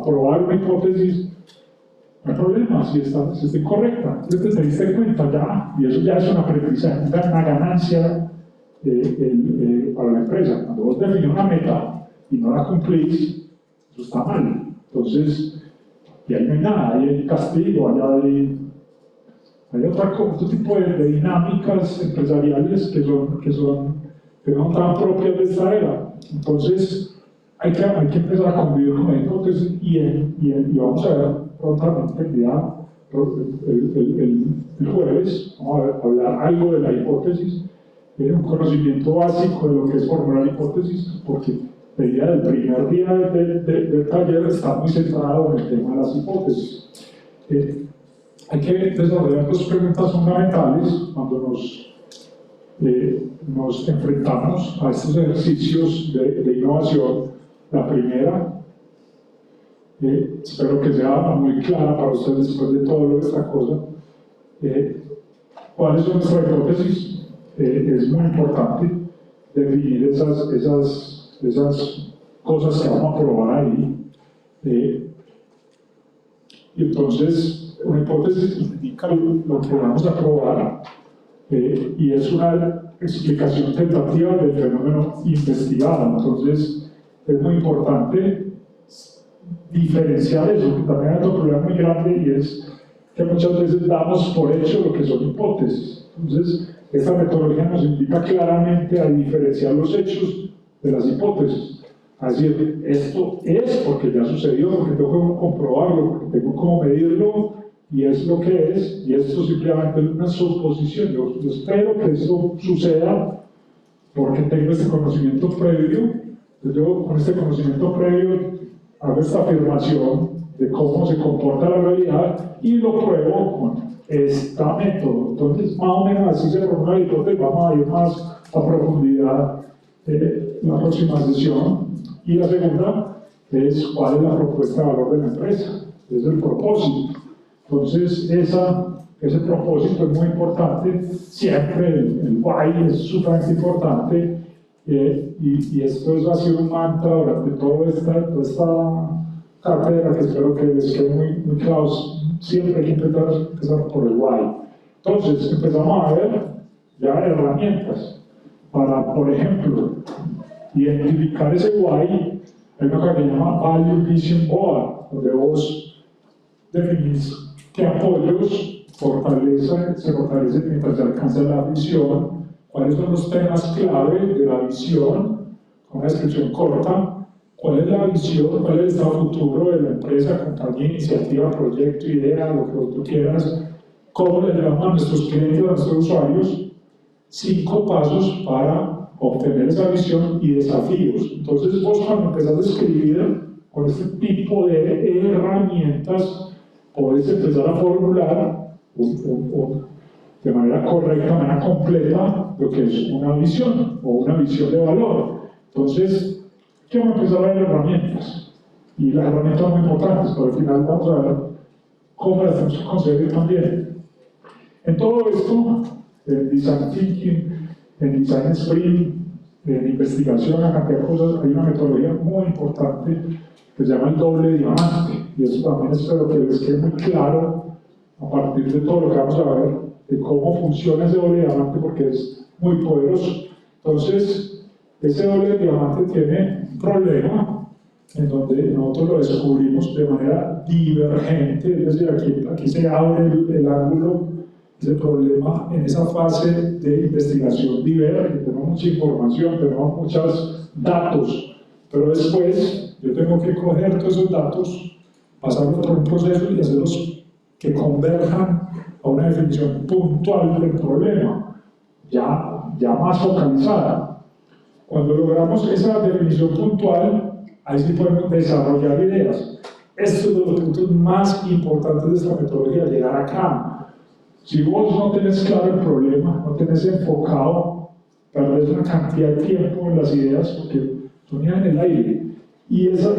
probar una hipótesis, no hay problema si está incorrecta. Entonces te diste cuenta ya, y eso ya es un aprendizaje, una ganancia para la empresa. Cuando vos defines una meta y no la cumplís, eso está mal. Entonces, y ahí no hay nada, ahí hay castigo, allá hay otro tipo de dinámicas empresariales que no tan propias de esta era. Entonces, hay que empezar a convivir con la hipótesis y vamos a ver prontamente el jueves, vamos a hablar algo de la hipótesis, un conocimiento básico de lo que es formular hipótesis, porque la idea del primer día del taller está muy centrado en el tema de las hipótesis. Hay que desarrollar dos preguntas fundamentales cuando nos enfrentamos a estos ejercicios de innovación. La primera, espero que sea muy clara para ustedes después de todo esta cosa. ¿Cuáles son nuestras hipótesis? Es muy importante definir esas cosas que vamos a probar ahí. y entonces una hipótesis indica lo que vamos a probar, y es una explicación tentativa del fenómeno investigado. Entonces es muy importante diferenciar eso, que también hay otro problema muy grande, y es que muchas veces damos por hecho lo que son hipótesis. Entonces, esta metodología nos invita claramente a diferenciar los hechos de las hipótesis. A decir, esto es porque ya sucedió, porque tengo cómo comprobarlo, porque tengo cómo medirlo, y es lo que es, y esto simplemente es una suposición. Yo espero que esto suceda porque tengo este conocimiento previo. Entonces yo con este conocimiento previo hago esta afirmación de cómo se comporta la realidad y lo pruebo con este método. Entonces, más o menos así se formula la hipótesis. Vamos a ir más a profundidad en la próxima sesión. Y la segunda es cuál es la propuesta de valor de la empresa, es el propósito. Entonces, ese propósito es muy importante. Siempre el why es sumamente importante. Y esto ha sido un mantra durante toda esta cátedra, que espero que les quede muy claro. Siempre hay que empezar por el why. Entonces, empezamos a ver ya herramientas para, por ejemplo, identificar ese why. Hay una cosa que se llama Value Vision Board, donde vos definís qué apoyos se fortalecen mientras se alcanza la visión, cuáles son los temas clave de la visión, con una descripción corta, cuál es la visión, cuál es el estado futuro de la empresa, compañía, iniciativa, proyecto, idea, lo que tú quieras, cómo le llamamos a nuestros clientes, a nuestros usuarios, 5 pasos para obtener esa visión y desafíos. Entonces vos, cuando empezás a escribir con este tipo de herramientas, podés empezar a formular de manera correcta, de manera completa, lo que es una visión o una visión de valor. Entonces, ¿qué vamos a empezar a ver herramientas? Y las herramientas son muy importantes, pero al final vamos a ver cómo las tenemos que conseguir también. En todo esto, en Design Thinking, en Design Sprint, en investigación, una cantidad de cosas, hay una metodología muy importante que se llama el doble diamante, y eso también espero que les quede muy claro a partir de todo lo que vamos a ver, de cómo funciona ese doble diamante, porque es muy poderoso. Entonces, ese doble diamante tiene un problema en donde nosotros lo descubrimos de manera divergente, es decir, aquí se abre el ángulo, ese problema en esa fase de investigación diverge, tenemos mucha información, tenemos muchos datos, pero después yo tengo que coger todos esos datos, pasarlos por un proceso y hacerlos que converjan a una definición puntual del problema, ya más focalizada. Cuando logramos esa definición puntual, ahí sí podemos desarrollar ideas. Esto es uno de los puntos más importantes de esta metodología, llegar acá. Si vos no tenés claro el problema, no tenés enfocado, perdés una cantidad de tiempo en las ideas porque son ideas en el aire. Y ese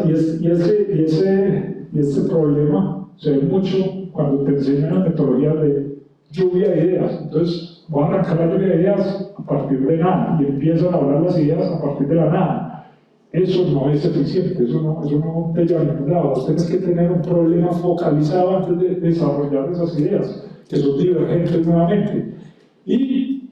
problema se ve mucho cuando te enseñan las metodologías de lluvia de ideas. Entonces, van a arrancar la lluvia de ideas a partir de nada y empiezan a hablar las ideas a partir de la nada. Eso no es eficiente, eso no te lleva a ningún lado. Vos tenés que tener un problema focalizado antes de desarrollar esas ideas, que son divergentes nuevamente. Y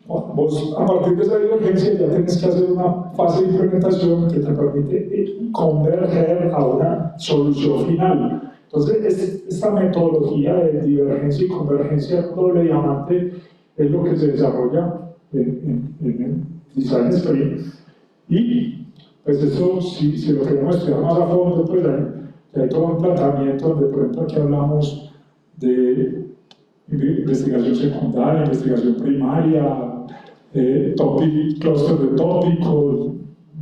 vos, a partir de esa divergencia, ya tienes que hacer una fase de implementación que te permite converger a una solución final. Entonces, esta metodología de divergencia y convergencia doble diamante es lo que se desarrolla en el Design Sprint. Y pues eso, si lo queremos estudiar más a fondo, pues hay todo un planteamiento donde, por ejemplo, aquí hablamos de investigación secundaria, investigación primaria, cluster de tópicos,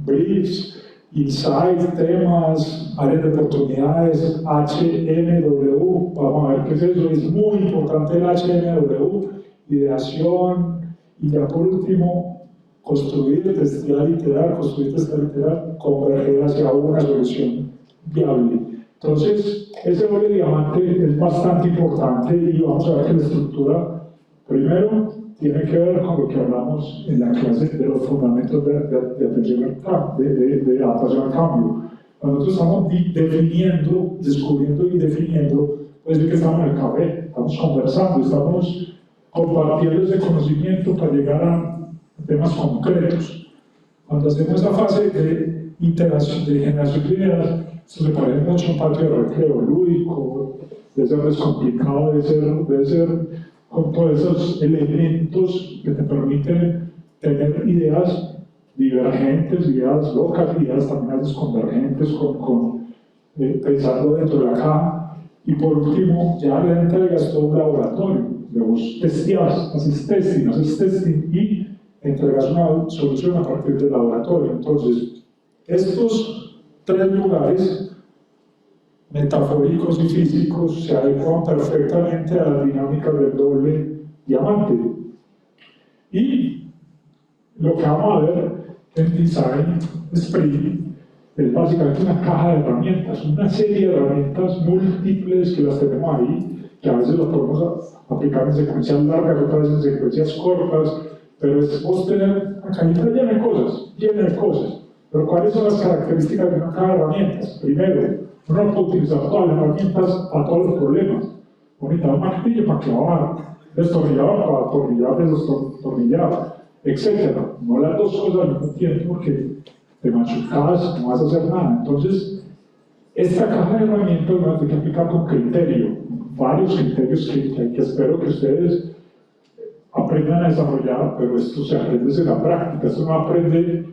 briefs, insights, temas, áreas de oportunidades, HMW. Vamos a ver qué es eso. Es muy importante el HMW, ideación, y ya por último, construir, testear, iterar, construir, testear, iterar, converger hacia una solución viable. Entonces, ese doble diamante es bastante importante y vamos a ver que la estructura, primero, tiene que ver con lo que hablamos en la clase de los fundamentos de atención de adaptación al cambio. Cuando nosotros estamos definiendo, descubriendo y definiendo puede decir que estamos en el café, estamos conversando, estamos compartiendo ese conocimiento para llegar a temas concretos. Cuando hacemos esa fase de interacción, de generación de ideas, eso se parece mucho a un patio de recreo lúdico, debe ser descomplicado, debe ser con todos esos elementos que te permiten tener ideas divergentes, ideas locas, ideas también a veces convergentes, pensando dentro de la caja. Y por último, ya le entregas todo un laboratorio, de vos testeas, haces testing y entregas una solución a partir del laboratorio. Entonces, estos tres lugares, metafóricos y físicos, se adecuan perfectamente a las dinámicas del doble diamante. Y lo que vamos a ver en Design Sprint es básicamente una caja de herramientas, una serie de herramientas múltiples que las tenemos ahí, que a veces las podemos aplicar en secuencias largas, otras veces en secuencias cortas, pero es vos tener una cajita llena de cosas. Pero ¿cuáles son las características de una caja de herramientas? Primero, uno no puede utilizar todas las herramientas a todos los problemas. Uno necesita un martillo para clavar, destornillador para atornillar, destornillar, etc. No las dos cosas al mismo tiempo porque te machucas, no vas a hacer nada. Entonces, esta caja de herramientas la hay que aplicar con criterio, varios criterios que espero que ustedes aprendan a desarrollar, pero esto se aprende en la práctica, esto no aprende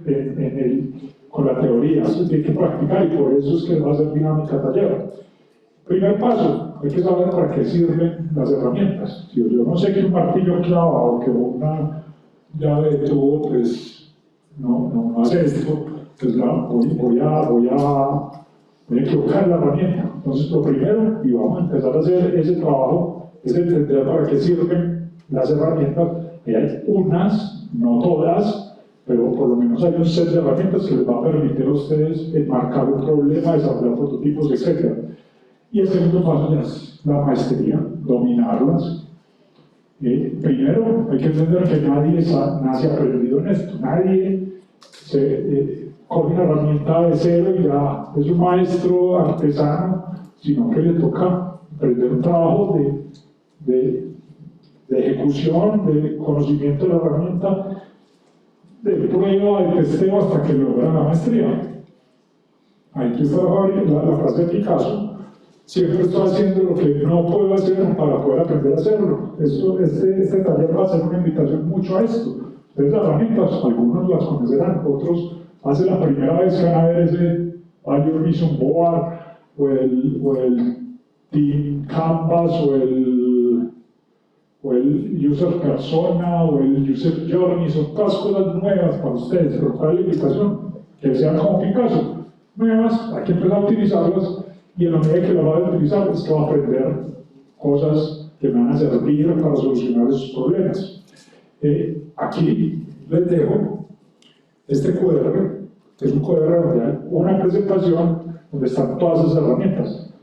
con la teoría, esto tiene que practicar y por eso es que va a ser dinámica taller. Primer paso, hay que saber para qué sirven las herramientas. Si yo no sé que un martillo clava o que una llave de tubo, pues no hace esto, pues voy a equivocar la herramienta. Entonces, lo primero, y vamos a empezar a hacer ese trabajo, es entender para qué sirven las herramientas. Y hay unas, no todas, pero por lo menos hay un set de herramientas que les va a permitir a ustedes enmarcar un problema, desarrollar prototipos, etc. Y el segundo paso ya es la maestría, dominarlas. Primero, hay que entender que nadie nace aprendido en esto. Nadie coge una herramienta de cero y ya es un maestro artesano, sino que le toca aprender un trabajo de ejecución, de conocimiento de la herramienta, de prueba, de testeo hasta que logra la maestría. Ahí está la frase de Picasso. Siempre estoy haciendo lo que no puedo hacer para poder aprender a hacerlo. Este taller va a ser una invitación mucho a esto. Ustedes las herramientas, algunos las conocerán, otros hace la primera vez que van a ver ese Value Reason Board o el Team Canvas o el User Persona o el User Journey, son todas cosas nuevas para ustedes, pero para la invitación, que sean como Picasso, nuevas, hay que empezar a utilizarlas. Y en la medida que la va a utilizar, es que va a aprender cosas que me van a servir para solucionar esos problemas. Aquí les dejo este QR, que es un QR donde hay una presentación donde están todas esas herramientas.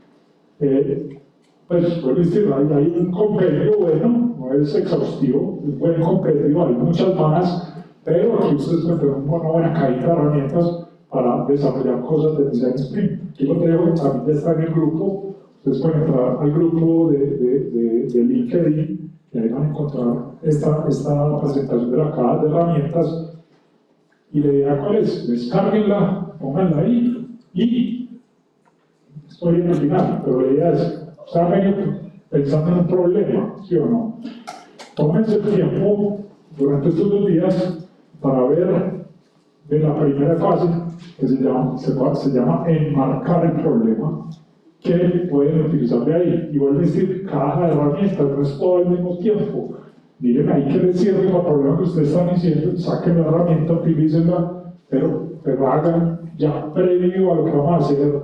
Pues, vuelvo a decir, hay un compendio bueno, no es exhaustivo, es un buen compendio, hay muchas más, pero aquí ustedes pueden tener una buena cajita de herramientas para desarrollar cosas de Design Sprint. Aquí lo dejo, también ya está en el grupo, ustedes pueden entrar al grupo de LinkedIn y ahí van a encontrar esta presentación de la caja de herramientas y la idea cuál es, descárguenla, pónganla ahí y estoy en el final, pero la idea es, están medio pensando en un problema, ¿sí o no? Tómense el tiempo durante estos 2 días para ver de la primera fase, que se llama enmarcar el problema, que pueden utilizar de ahí. Y vuelvo a decir, caja de herramientas, no es todo al mismo tiempo. Miren ahí qué les sirve para el problema que ustedes están diciendo, saquen la herramienta, utilícenla, pero hagan ya previo a lo que vamos a hacer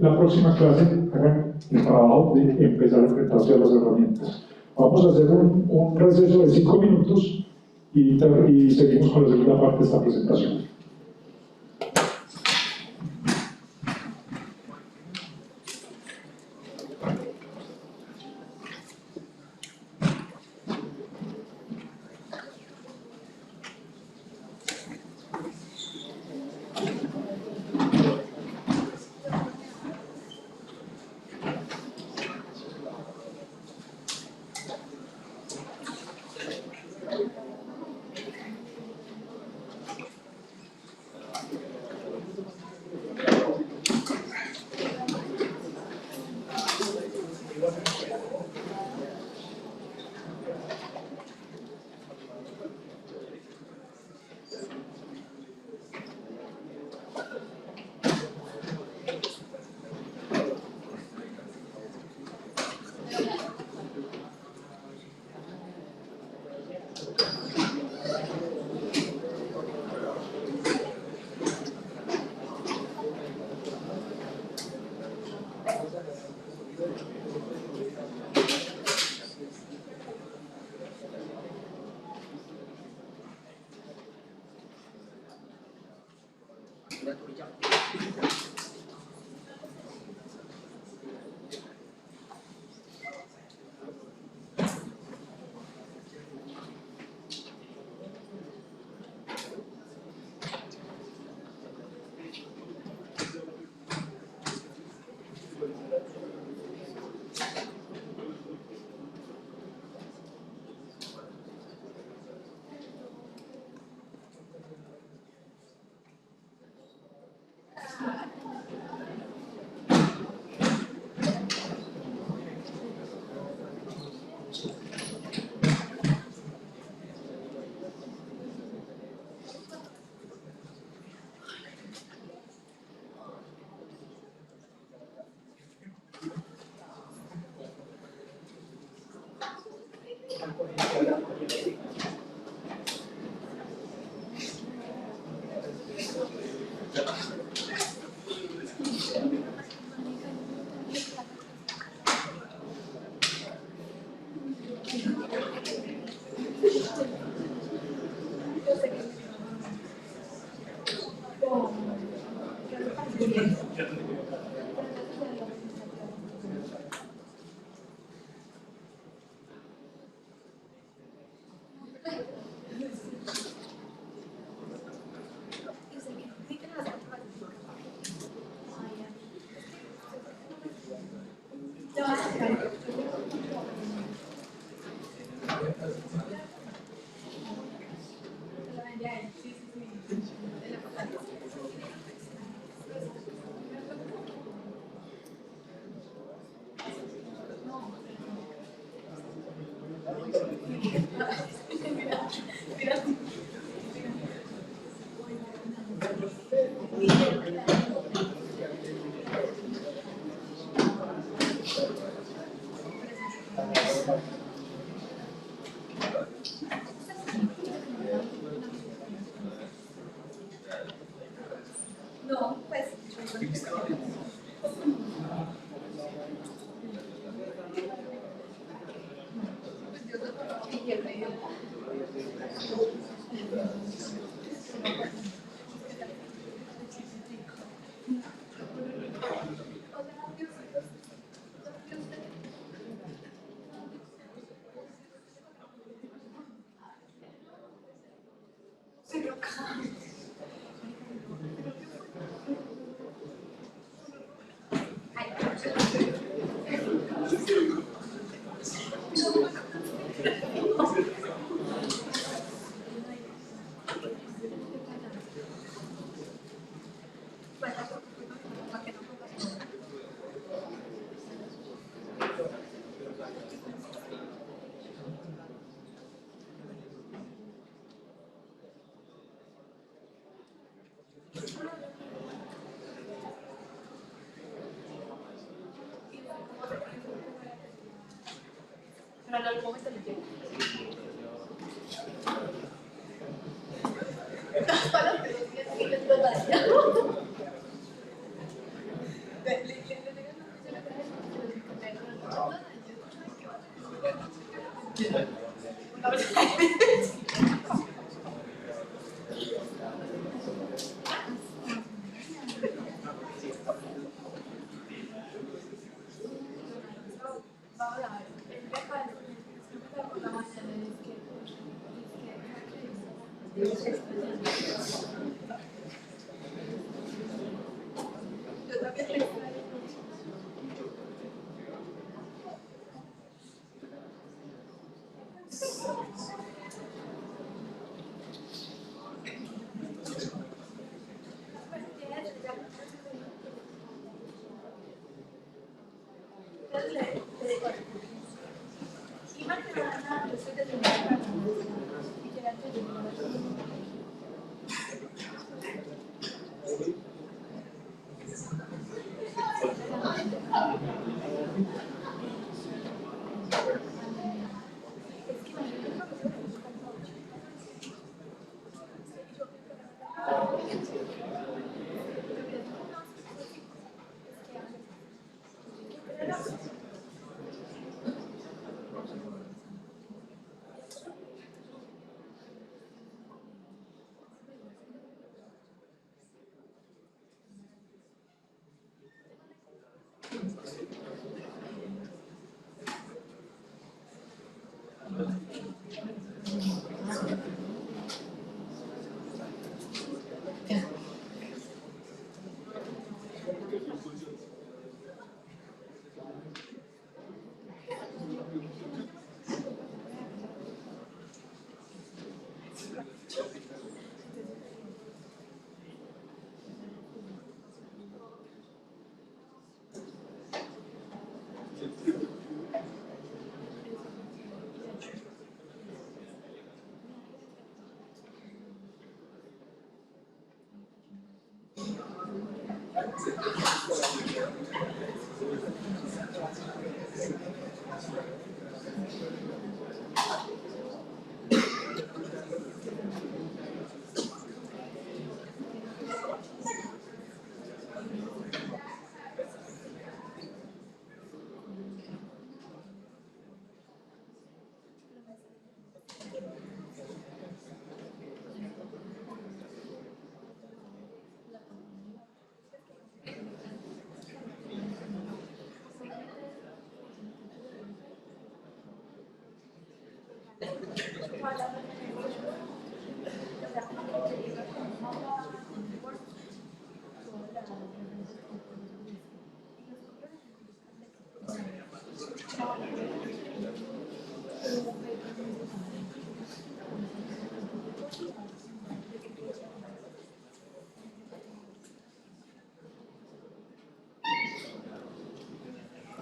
la próxima clase, hagan el trabajo de empezar a enfrentarse a las herramientas. Vamos a hacer un receso de 5 minutos y seguimos con la segunda parte de esta presentación.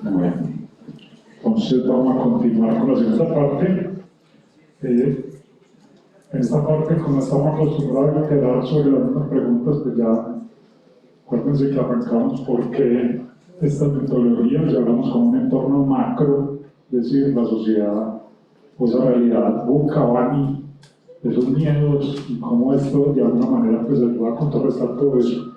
Bueno, entonces vamos a continuar con la segunda parte. En esta parte, como estamos acostumbrados a quedar sobre las mismas preguntas, pues ya acuérdense que arrancamos porque esta metodología, ya hablamos como un entorno macro, es decir, la sociedad, pues la realidad, Bucabani, esos miedos y cómo esto de alguna manera pues ayuda a contrarrestar todo eso.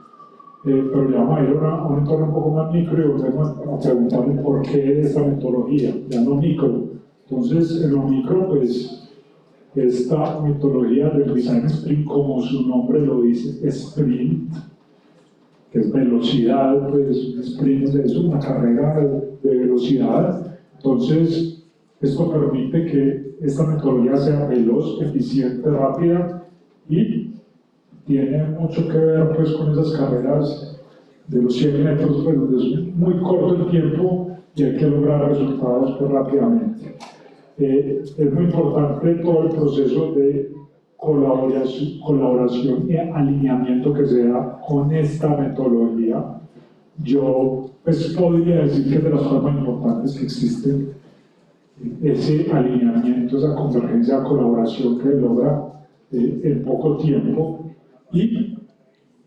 Pero ya vamos a ir a un entorno un poco más micro y volvemos a preguntarle por qué esta metodología, ya no micro. Entonces, en lo micro, pues, esta metodología del Design Sprint, como su nombre lo dice, Sprint, que es velocidad, pues, Sprint es una carrera de velocidad. Entonces, esto permite que esta metodología sea veloz, eficiente, rápida y tiene mucho que ver pues, con esas carreras de los 100 metros, pues, donde es muy corto el tiempo y hay que lograr resultados pues, rápidamente. Es muy importante todo el proceso de colaboración y alineamiento que se da con esta metodología. Yo pues, podría decir que es de las cosas más importantes que existen, ese alineamiento, esa convergencia, colaboración que logra en poco tiempo. Y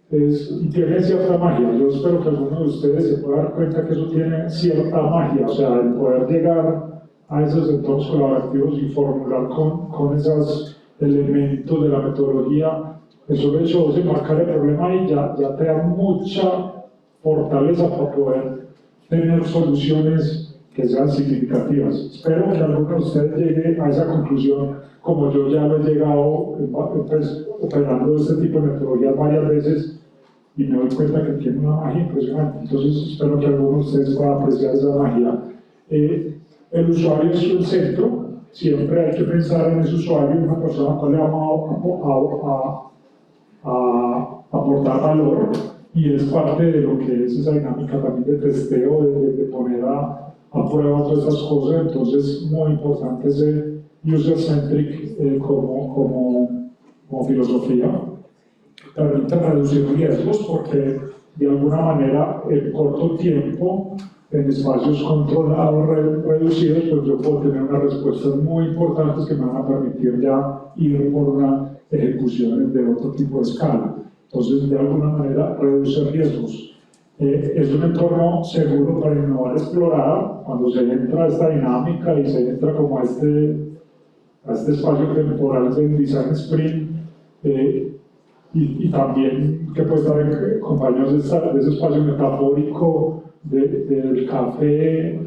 tiene cierta magia. Yo espero que alguno de ustedes se pueda dar cuenta que eso tiene cierta magia, o sea, el poder llegar a esos entornos colaborativos y formular con esos elementos de la metodología, eso hecho de marcar el problema y ya te da mucha fortaleza para poder tener soluciones que sean significativas. Espero que alguno de ustedes llegue a esa conclusión, como yo ya lo he llegado pues, operando este tipo de metodologías varias veces y me doy cuenta que tiene una magia impresionante. Entonces espero que alguno de ustedes pueda apreciar esa magia. El usuario es el centro, siempre hay que pensar en ese usuario, una persona a la cual le vamos a aportar valor, y es parte de lo que es esa dinámica también de testeo, de poner a prueba todas esas cosas. Entonces, muy importante ese user-centric como filosofía. Permite reducir riesgos porque de alguna manera en corto tiempo, en espacios controlados, reducidos, pues yo puedo tener unas respuestas muy importantes que me van a permitir ya ir por una ejecución de otro tipo de escala. Entonces, de alguna manera, reduce riesgos. Es un entorno seguro para innovar, explorar. Cuando se entra a esta dinámica y se entra como a este espacio temporal del Design Sprint, y también que puede estar en compañeros de ese espacio metafórico del café,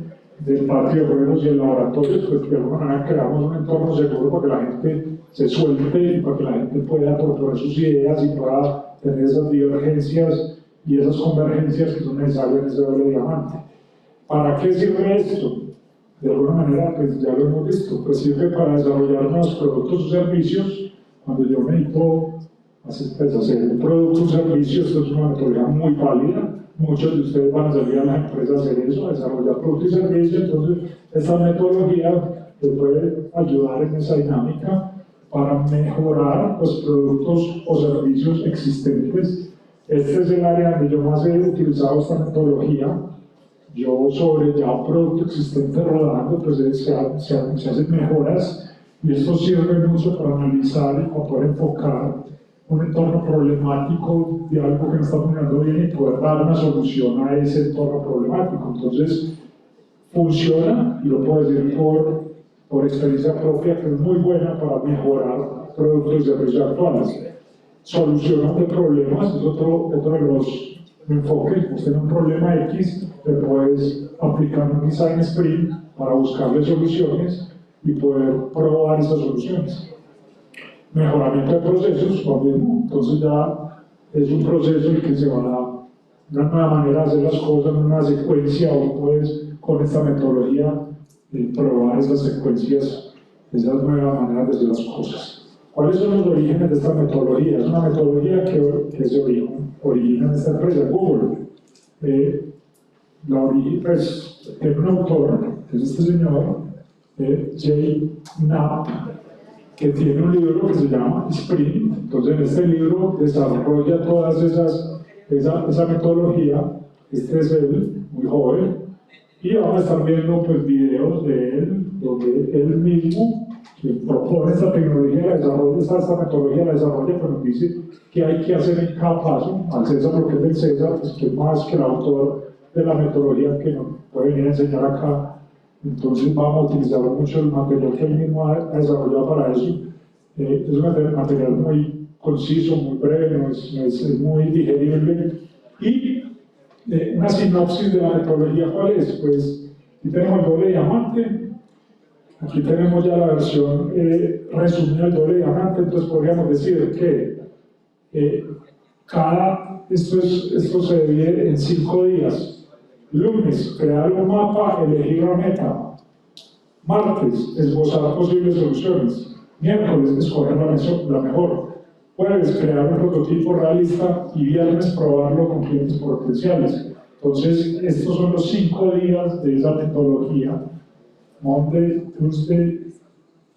del patio de juegos y el laboratorio, pues de alguna manera creamos un entorno seguro para que la gente se suelte y para que la gente pueda proponer sus ideas y pueda tener esas divergencias y esas convergencias que son necesarias en ese doble diamante. ¿Para qué sirve esto? De alguna manera, pues ya lo hemos visto, pues sirve para desarrollar nuevos productos o servicios. Cuando yo necesito hacer un producto o un servicio, esto es una metodología muy válida. Muchos de ustedes van a salir a las empresas a hacer eso, a desarrollar productos y servicios. Entonces, esta metodología les puede ayudar en esa dinámica para mejorar los productos o servicios existentes. Este es el área donde yo más he utilizado esta metodología. Yo sobre ya un producto existente rodando, pues se hacen mejoras, y esto sirve mucho para analizar y para poder enfocar un entorno problemático de algo que no está funcionando bien y poder dar una solución a ese entorno problemático. Entonces, funciona, y lo puedo decir por experiencia propia, que es muy buena para mejorar productos y servicios actuales. Solucionan de problemas es otro de los enfoques. Usted tiene un problema X, le puedes aplicar un design sprint para buscarle soluciones y poder probar esas soluciones. Mejoramiento de procesos, lo mismo. Entonces ya es un proceso en el que se va a una nueva manera de hacer las cosas, una secuencia, o puedes con esta metodología probar esas secuencias, esas nuevas maneras de hacer las cosas. ¿Cuáles son los orígenes de esta metodología? Es una metodología que se origina en esta empresa, Google. Pues, tiene un autor, que es este señor, Jay Knapp, que tiene un libro que se llama Sprint. Entonces, en este libro desarrolla todas esa metodología. Este es él, muy joven, y vamos a estar viendo pues, videos de él, donde él mismo propone esta tecnología, la desarrolla, esta metodología la desarrolla, pero nos dice qué hay que hacer en cada paso. Al César, lo que es del César, pues que más que el autor de la metodología que nos puede venir a enseñar acá. Entonces vamos a utilizar mucho el material que él mismo ha desarrollado para eso. Es un material muy conciso, muy breve, no es muy digerible. Y una sinopsis de la metodología, ¿cuál es? Pues aquí tenemos el doble diamante. Aquí tenemos ya la versión resumida del doble diamante. Entonces podríamos decir que esto se divide en 5 días. Lunes, crear un mapa, elegir la meta. Martes, esbozar posibles soluciones. Miércoles, escoger la mejor. Jueves, crear un prototipo realista y viernes, probarlo con clientes potenciales. Entonces, estos son los 5 días de esa metodología. Monday, Tuesday,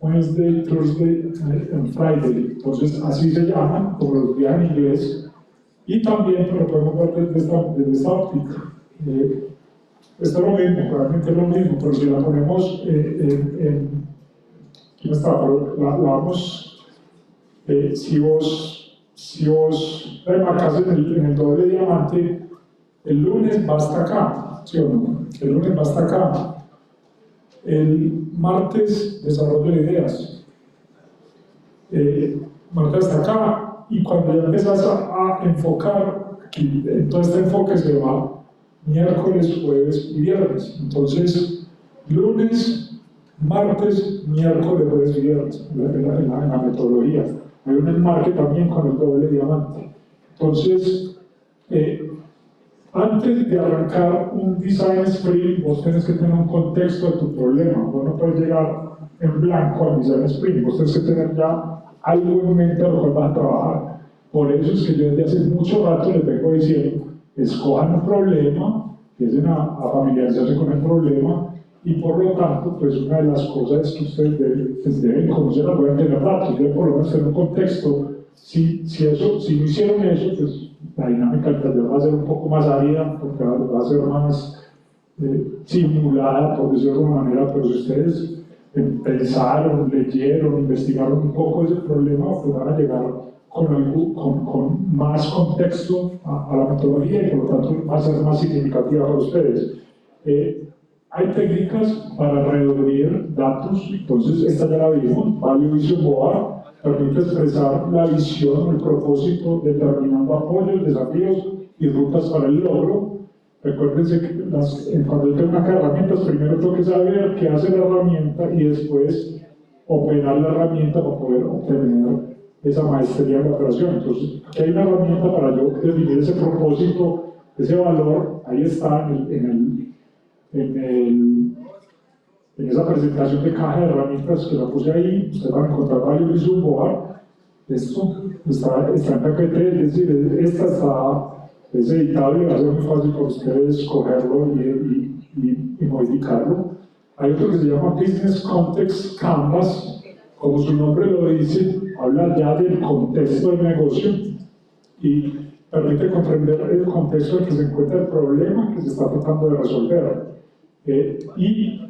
Wednesday, Thursday and Friday. Entonces, así se llaman, como los días en inglés. Y también lo podemos ver desde esta óptica. Esto es lo mismo, realmente es lo mismo, pero si la ponemos ¿quién está? Pero la vamos, si vos remarcas en el doble diamante, el lunes va hasta acá, ¿sí o no? El lunes va hasta acá. El martes, desarrollo de ideas. Martes hasta acá, y cuando ya empezás a enfocar, aquí, entonces este enfoque se va miércoles, jueves y viernes. Entonces, lunes, martes, miércoles, jueves y viernes, en la metodología. Hay un enmarque también con el doble diamante. Entonces, antes de arrancar un design sprint, vos tenés que tener un contexto de tu problema. Vos no puedes llegar en blanco al design sprint, vos tenés que tener ya algo en mente a lo cual vas a trabajar. Por eso es que yo desde hace mucho rato les vengo diciendo: escojan un problema, empiecen a familiarizarse con el problema, y por lo tanto, pues una de las cosas es que ustedes deben conocer, deben tener datos, deben por lo menos tener un contexto. Si no hicieron eso, pues la dinámica del taller va a ser un poco más árida, porque va a ser más simulada, por decirlo de alguna manera, pero si ustedes pensaron, leyeron, investigaron un poco ese problema, pues van a llegar con más contexto a la metodología, y por lo tanto va a ser más significativa para ustedes. Hay técnicas para reunir datos. Entonces esta ya la vimos, Value Vision Board, permite expresar la visión, el propósito, determinando apoyos, desafíos y rutas para el logro. Recuérdense que cuando yo tengo una herramientas, primero tengo que saber qué hace la herramienta y después operar la herramienta para poder obtener esa maestría de la operación. Entonces, aquí hay una herramienta para yo definir ese propósito, ese valor. Ahí está en esa presentación de caja de herramientas que la puse ahí. Ustedes van a encontrar Value Vision Board. Esto está en PPT, es decir, es editable, va a ser muy fácil para ustedes escogerlo y modificarlo. Hay otro que se llama Business Context Canvas. Como su nombre lo dice, habla ya del contexto del negocio y permite comprender el contexto en el que se encuentra el problema que se está tratando de resolver. Y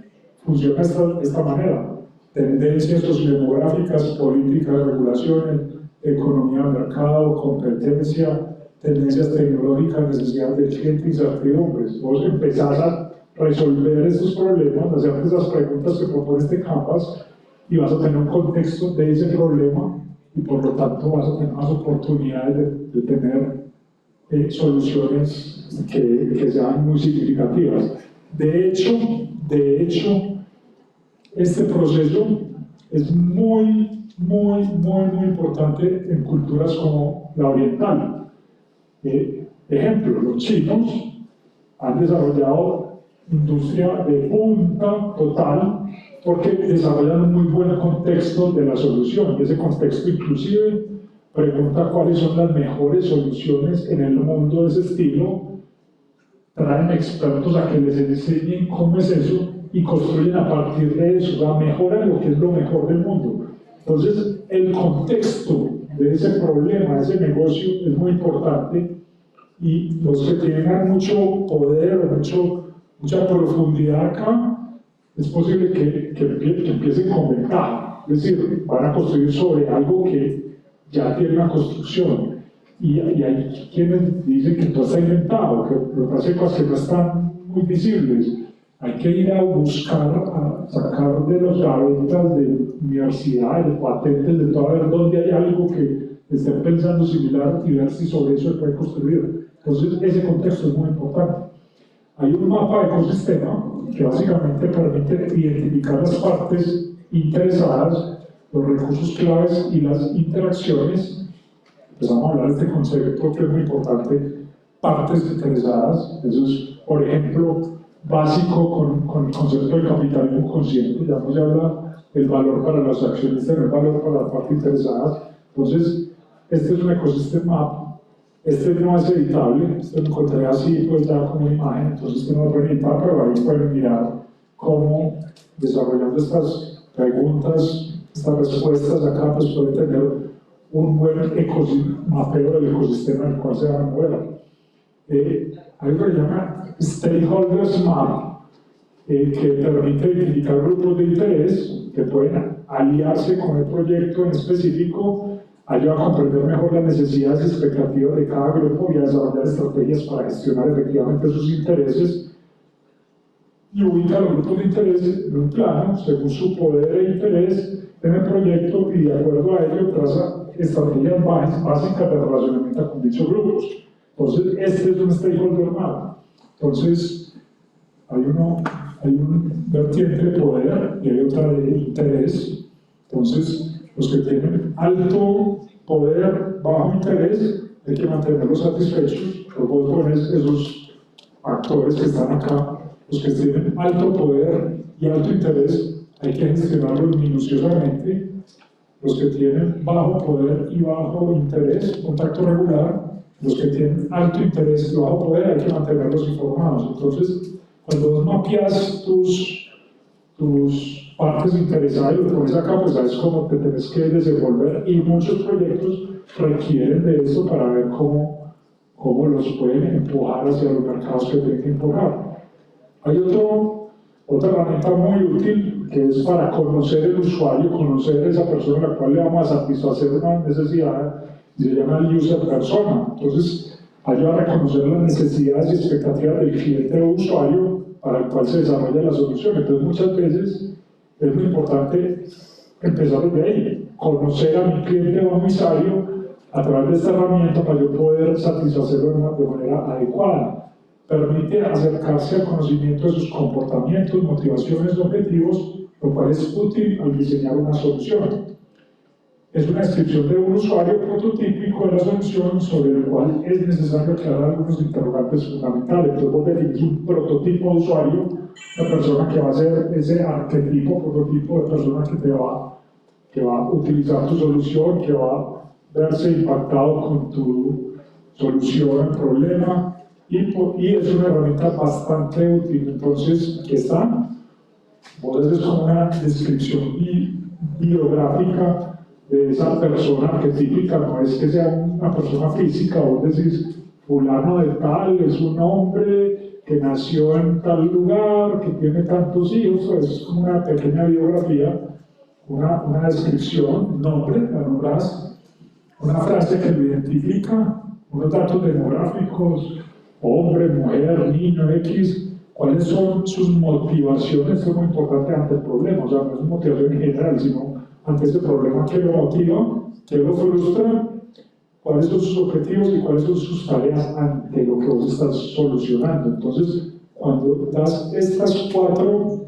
funciona de esta manera: tendencias sociodemográficas, políticas, regulaciones, economía de mercado, competencia, tendencias tecnológicas, necesidades del cliente, incertidumbres. Vos empezás a resolver esos problemas, a hacerte esas preguntas que propone este Canvas y vas a tener un contexto de ese problema y por lo tanto vas a tener más oportunidades de tener soluciones que sean muy significativas. De hecho, este proceso es muy importante en culturas como la oriental. Ejemplo, los chinos han desarrollado industria de punta total porque desarrollan un muy buen contexto de la solución. Y ese contexto inclusive pregunta cuáles son las mejores soluciones en el mundo de ese estilo, traen expertos a que les enseñen cómo es eso y construyen a partir de eso, o sea, mejoran lo que es lo mejor del mundo. Entonces, el contexto de ese problema, de ese negocio, es muy importante y los que tengan mucho poder, mucha profundidad acá, es posible que empiecen con ventaja, es decir, van a construir sobre algo que ya tiene una construcción. Y hay quienes dicen que todo está inventado, que lo que hace cosas que no están muy visibles. Hay que ir a buscar, a sacar de los gavetas de universidades, de patentes, de todo, a ver dónde hay algo que estén pensando similar y ver si sobre eso se puede construir. Entonces, ese contexto es muy importante. Hay un mapa de ecosistema que básicamente permite identificar las partes interesadas, los recursos claves y las interacciones. Empezamos a hablar de este concepto que es muy importante, partes interesadas. Eso es, por ejemplo, básico con el concepto del capitalismo consciente. Ya no se habla del valor para los accionistas, el valor para las partes interesadas. Entonces, este es un ecosistema. Este no es editable, este lo encontré así, pues ya como imagen, entonces este no lo pueden editar, pero ahí pueden mirar cómo desarrollando estas preguntas, estas respuestas acá, pues pueden tener un buen mapeo del ecosistema en el cual se van a mover. Hay algo que se llama Stakeholders Map, que permite identificar grupos de interés que pueden aliarse con el proyecto en específico, ayuda a comprender mejor las necesidades y expectativas de cada grupo y a desarrollar estrategias para gestionar efectivamente sus intereses, y ubica a los grupos de interés en un plano según su poder e interés en el proyecto y de acuerdo a ello traza estrategias básicas de relacionamiento con dichos grupos. Entonces, este es un stakeholder map. Entonces, hay un vertiente de poder y hay otra de interés. Entonces, los que tienen alto poder, bajo interés, hay que mantenerlos satisfechos. Luego pones esos actores que están acá. Los que tienen alto poder y alto interés, hay que gestionarlos minuciosamente. Los que tienen bajo poder y bajo interés, contacto regular. Los que tienen alto interés y bajo poder, hay que mantenerlos informados. Entonces, cuando vos mapeas tus partes interesadas y lo pones acá, pues sabes cómo te tenés que desenvolver, y muchos proyectos requieren de esto para ver cómo los pueden empujar hacia los mercados que tienen que empujar. Hay otra herramienta muy útil que es para conocer el usuario, conocer esa persona a la cual le vamos a satisfacer una necesidad, y se llama el user persona. Entonces, ayuda a reconocer las necesidades y expectativas del cliente o usuario para el cual se desarrolla la solución. Entonces, muchas veces es muy importante empezar desde ahí, conocer a mi cliente o a mi usuario a través de esta herramienta para yo poder satisfacerlo de manera adecuada. Permite acercarse al conocimiento de sus comportamientos, motivaciones y objetivos, lo cual es útil al diseñar una solución. Es una descripción de un usuario prototípico de la solución sobre el cual es necesario aclarar algunos interrogantes fundamentales. Entonces vos definís un prototipo de usuario, la persona que va a ser ese arquetipo, prototipo de persona que va a utilizar tu solución, que va a verse impactado con tu solución, problema, y es una herramienta bastante útil. Entonces, aquí está. Vos haces como una descripción biográfica de esa persona arquetípica, no es que sea una persona física. Vos decís, fulano de tal es un hombre que nació en tal lugar, que tiene tantos hijos. Es como una pequeña biografía, una descripción, nombre, la nombrás. una frase que lo identifica, unos datos demográficos, hombre, mujer, niño, X, cuáles son sus motivaciones, esto es muy importante ante el problema, o sea, no es motivación en general, sino ante ese problema que lo motiva, que lo frustra, cuáles son sus objetivos y cuáles son sus tareas ante lo que vos estás solucionando. Entonces, cuando das estas 4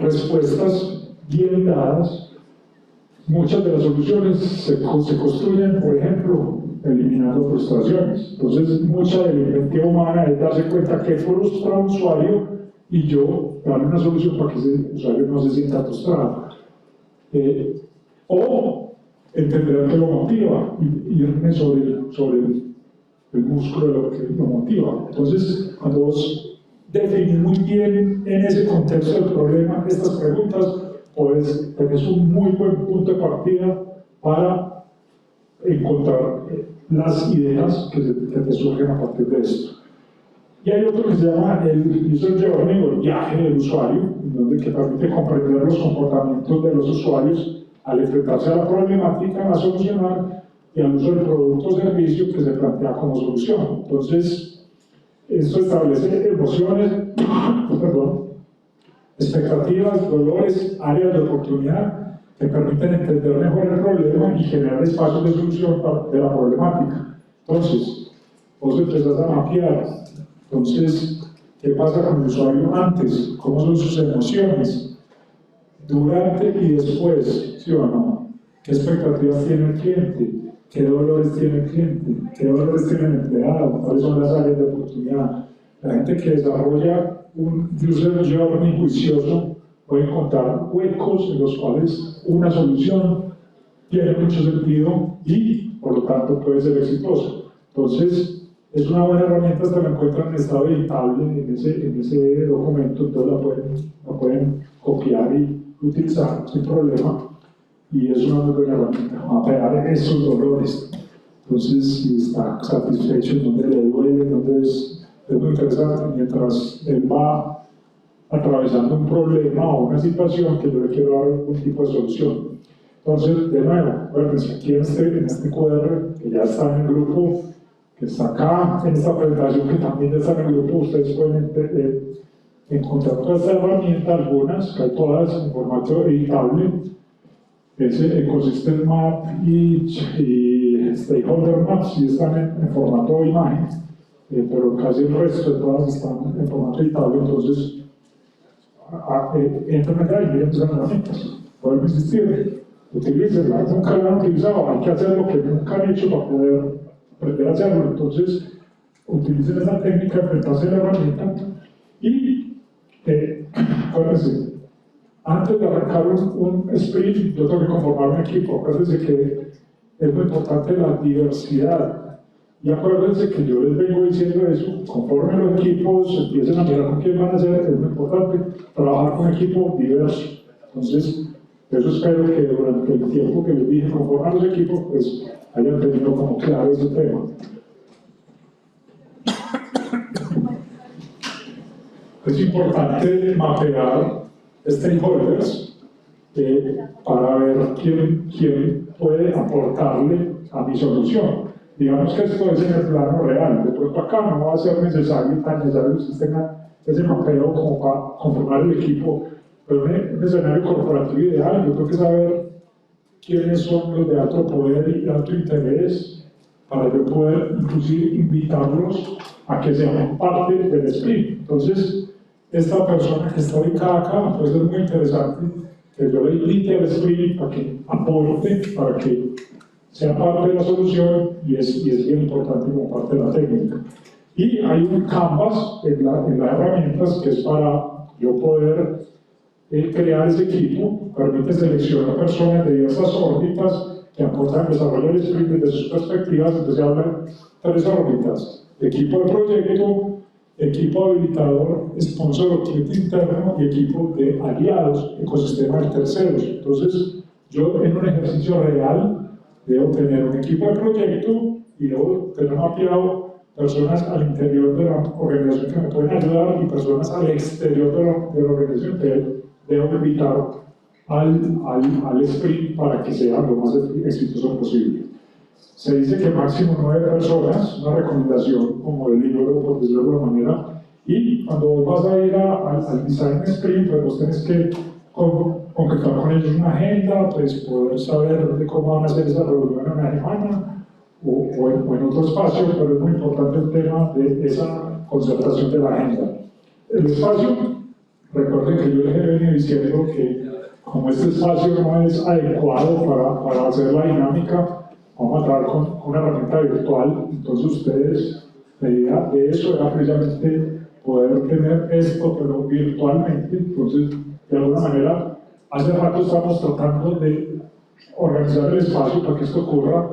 respuestas bien dadas, muchas de las soluciones se construyen, por ejemplo, eliminando frustraciones. Entonces, mucha de la inventiva humana es darse cuenta que frustra a un usuario y yo darle una solución para que ese usuario no se sienta frustrado. O entender que lo motiva y irme sobre el músculo de lo que lo motiva. Entonces, cuando vos definís muy bien en ese contexto del problema estas preguntas, pues tenés un muy buen punto de partida para encontrar las ideas que te surgen a partir de esto. Y hay otro que se llama el User Journey o el viaje del usuario, que permite comprender los comportamientos de los usuarios al enfrentarse a la problemática a solucionar y al uso del producto o servicio que se plantea como solución. Entonces, esto establece emociones, expectativas, dolores, áreas de oportunidad que permiten entender mejor el problema y generar espacios de solución de la problemática. Entonces, vos empezás a mapear. Entonces, ¿qué pasa con el usuario antes? ¿Cómo son sus emociones? Durante y después, ¿sí o no? ¿Qué expectativas tiene el cliente? ¿Qué dolores tiene el cliente? ¿Qué dolores tiene el empleado? ¿Cuáles son las áreas de oportunidad? La gente que desarrolla un user journey juicioso puede encontrar huecos en los cuales una solución tiene mucho sentido y, por lo tanto, puede ser exitoso. Entonces, es una buena herramienta, hasta la encuentran en estado editable en ese documento, entonces la pueden copiar y utilizar sin problema, y es una muy buena herramienta, mapear esos dolores. Entonces, si está satisfecho, en dónde le duele, dónde es muy interesante, mientras él va atravesando un problema o una situación que yo le quiero dar algún tipo de solución. Entonces, de nuevo, acuérdense, aquí en este QR, que ya está en el grupo, que está acá en esta presentación, que también está en el grupo, ustedes pueden encontrar toda esta herramienta, algunas, que hay todas en formato editable, ese Ecosystem Map y Stakeholder Maps, sí están en formato de imagen, pero casi el resto de todas están en formato editable. Entonces, entren acá y miren esas herramientas, pueden insistir, utilícenlas, nunca la han utilizado, hay que hacer lo que nunca han hecho para poder aprender a hacerlo. Entonces, utilicen esa técnica de enfrentarse a la herramienta y, acuérdense, antes de arrancar un sprint, yo tengo que conformar un equipo. Acuérdense que es muy importante la diversidad. Y acuérdense que yo les vengo diciendo eso, conformen los equipos, empiecen a mirar con quién van a hacer, es muy importante trabajar con un equipo diverso. Entonces, eso espero que durante el tiempo que les dije conformar los equipos, pues hayan tenido como claro ese tema. Es importante mapear stakeholders para ver quién puede aportarle a mi solución. Digamos que esto es en el plano real, de pronto acá no va a ser necesario, tan necesario que ustedes tengan ese mapeo como para conformar el equipo, pero en un escenario corporativo ideal, yo tengo que saber quiénes son los de alto poder y alto interés para yo poder inclusive invitarlos a que sean parte del sprint. Entonces, esta persona que está ubicada acá puede ser muy interesante que yo le invite al sprint para que aporte, para que sea parte de la solución, y es bien importante como parte de la técnica. Y hay un canvas en las herramientas que es para yo poder crear ese equipo, permite seleccionar personas de diversas órbitas que aportan al desarrollo del sprint desde sus perspectivas. Entonces hablan 3 órbitas: equipo de proyecto, equipo habilitador, sponsor o cliente interno y equipo de aliados, ecosistema de terceros. Entonces, yo en un ejercicio real debo tener un equipo de proyecto y debo tener mapeado personas al interior de la organización que me pueden ayudar y personas al exterior de la organización que debo invitar al sprint para que sea lo más exitoso posible. Se dice que máximo 9 personas, una recomendación como del libro, por decirlo de alguna manera, y cuando vos vas a ir al design sprint, pues vos tenés que concretar con ellos una agenda, pues poder saber de cómo van a hacer esa reunión en una semana o en otro espacio, pero es muy importante el tema de esa concertación de la agenda. El espacio, recuerden que yo les he venido diciendo que como este espacio no es adecuado para hacer la dinámica, vamos a trabajar con una herramienta virtual. Entonces ustedes, la idea de eso era precisamente poder tener esto, pero virtualmente. Entonces, de alguna manera, hace rato estamos tratando de organizar el espacio para que esto ocurra.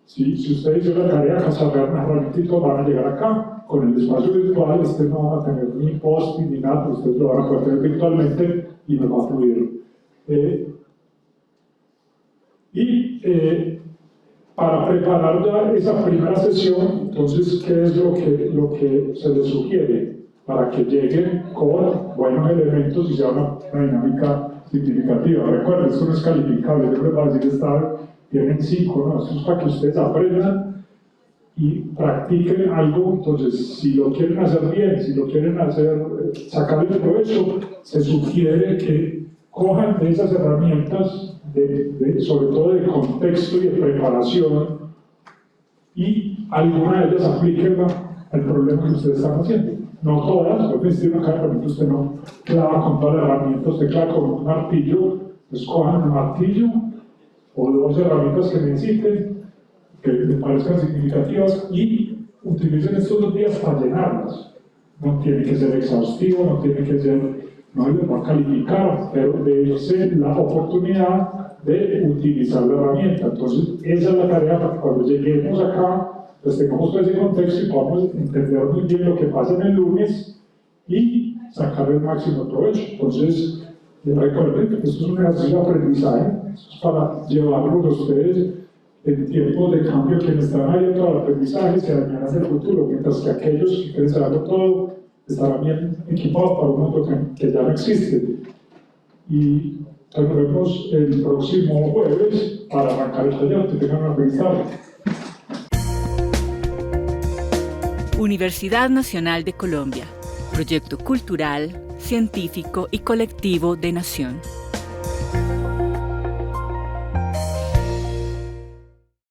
Si ustedes hicieron la tarea de desarrollar una herramienta, van a llegar acá. Con el espacio virtual, ustedes no van a tener ni post ni nada, pero ustedes lo van a poder tener virtualmente y nos va a fluir. Para preparar ya esa primera sesión, entonces, ¿qué es lo que se les sugiere? Para que lleguen con buenos elementos y sea una dinámica significativa. Recuerden, esto no es calificable, yo les voy a decir, tienen 5, ¿no? Esto es para que ustedes aprendan y practiquen algo. Entonces, si lo quieren hacer bien, si lo quieren hacer, sacarle provecho, se sugiere que cojan de esas herramientas, sobre todo de contexto y de preparación, y alguna de ellas aplíquenla al problema que ustedes están haciendo. No todas, porque si una cada herramienta usted no clava con todas las herramientas, usted clava con un martillo, pues cojan un martillo o 2 herramientas que necesiten, que les parezcan significativas, y utilicen estos 2 días para llenarlas. No tiene que ser exhaustivo, no tiene que ser, no les va a calificar, pero dése la oportunidad de utilizar la herramienta. Entonces, esa es la tarea para que cuando lleguemos acá, pues tengamos todo ese contexto y podamos entender muy bien lo que pasa en el lunes y sacar el máximo provecho. Entonces, recuerden que esto es un ejercicio de aprendizaje, esto es para llevarlos a ustedes en tiempos de cambio que están abiertos al aprendizaje, se dañarán en el futuro, mientras que aquellos que quieren saberlo todo estarán bien equipados para un mundo que ya no existe. Y nos vemos el próximo jueves para arrancar el taller. Que tengan una feliz tarde. Universidad Nacional de Colombia, proyecto cultural, científico y colectivo de nación.